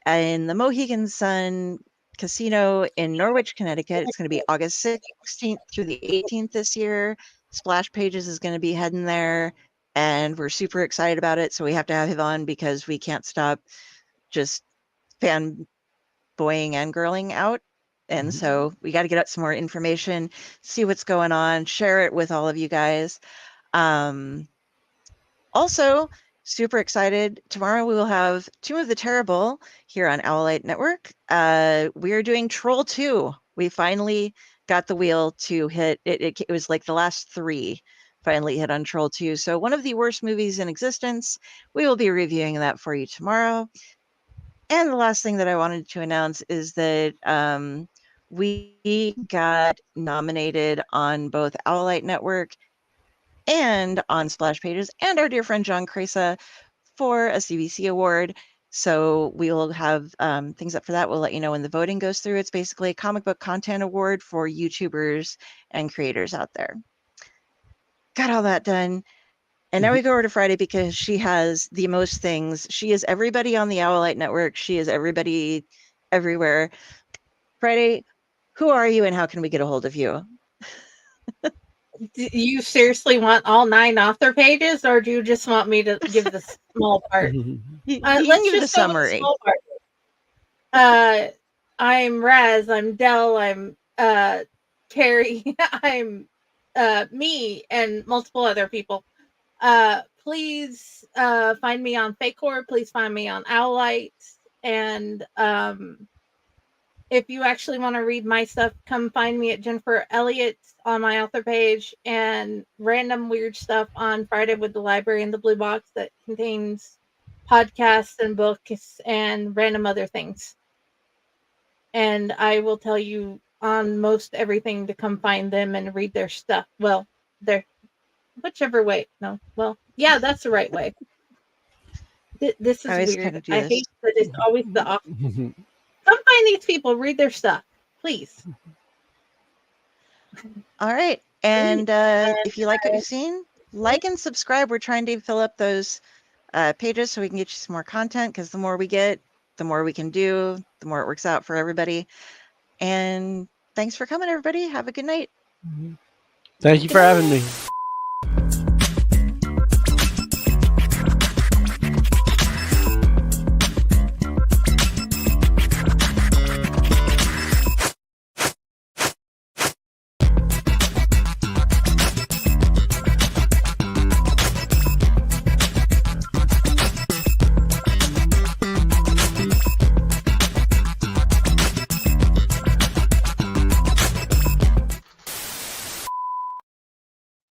in the Mohegan Sun Casino in Norwich, Connecticut. It's going to be August 16th through the 18th this year. Splash Pages is going to be heading there, and we're super excited about it. So we have to have him on because we can't stop just fanboying and girling out. And so we got to get out some more information, see what's going on, share it with all of you guys. Also, super excited. Tomorrow we will have Tomb of the Terrible here on Owlite Network. We are doing Troll 2. We finally got the wheel to hit. It was like the last 3 finally hit on Troll 2. So one of the worst movies in existence. We will be reviewing that for you tomorrow. And the last thing that I wanted to announce is that we got nominated on both Owlite Network and on Splash Pages, and our dear friend John Cresa for a CBC award. So we will have things up for that. We'll let you know when the voting goes through. It's basically a comic book content award for YouTubers and creators out there. Got all that done. And now we go over to Friday because she has the most things. She is everybody on the Owlite Network. She is everybody everywhere. Friday, who are you and how can we get a hold of you? Do you seriously want all 9 author pages, or do you just want me to give the small part? Let's give the summary. I'm Raz. I'm Del. I'm Carrie. I'm me and multiple other people. Please find me on Fakor. Please find me on Owlite. And if you actually want to read my stuff, come find me at Jennifer Elliott on my author page, and random weird stuff on Friday with the Library in the Blue Box that contains podcasts and books and random other things. And I will tell you on most everything to come find them and read their stuff. Well, whichever way. No, well, yeah, that's the right way. This is weird. I hate that it's always the opposite. Come find these people, read their stuff, please. All right. And if you like what you've seen, like and subscribe. We're trying to fill up those pages so we can get you some more content, because the more we get, the more we can do, the more it works out for everybody. And thanks for coming, everybody. Have a good night. Thank you for having me.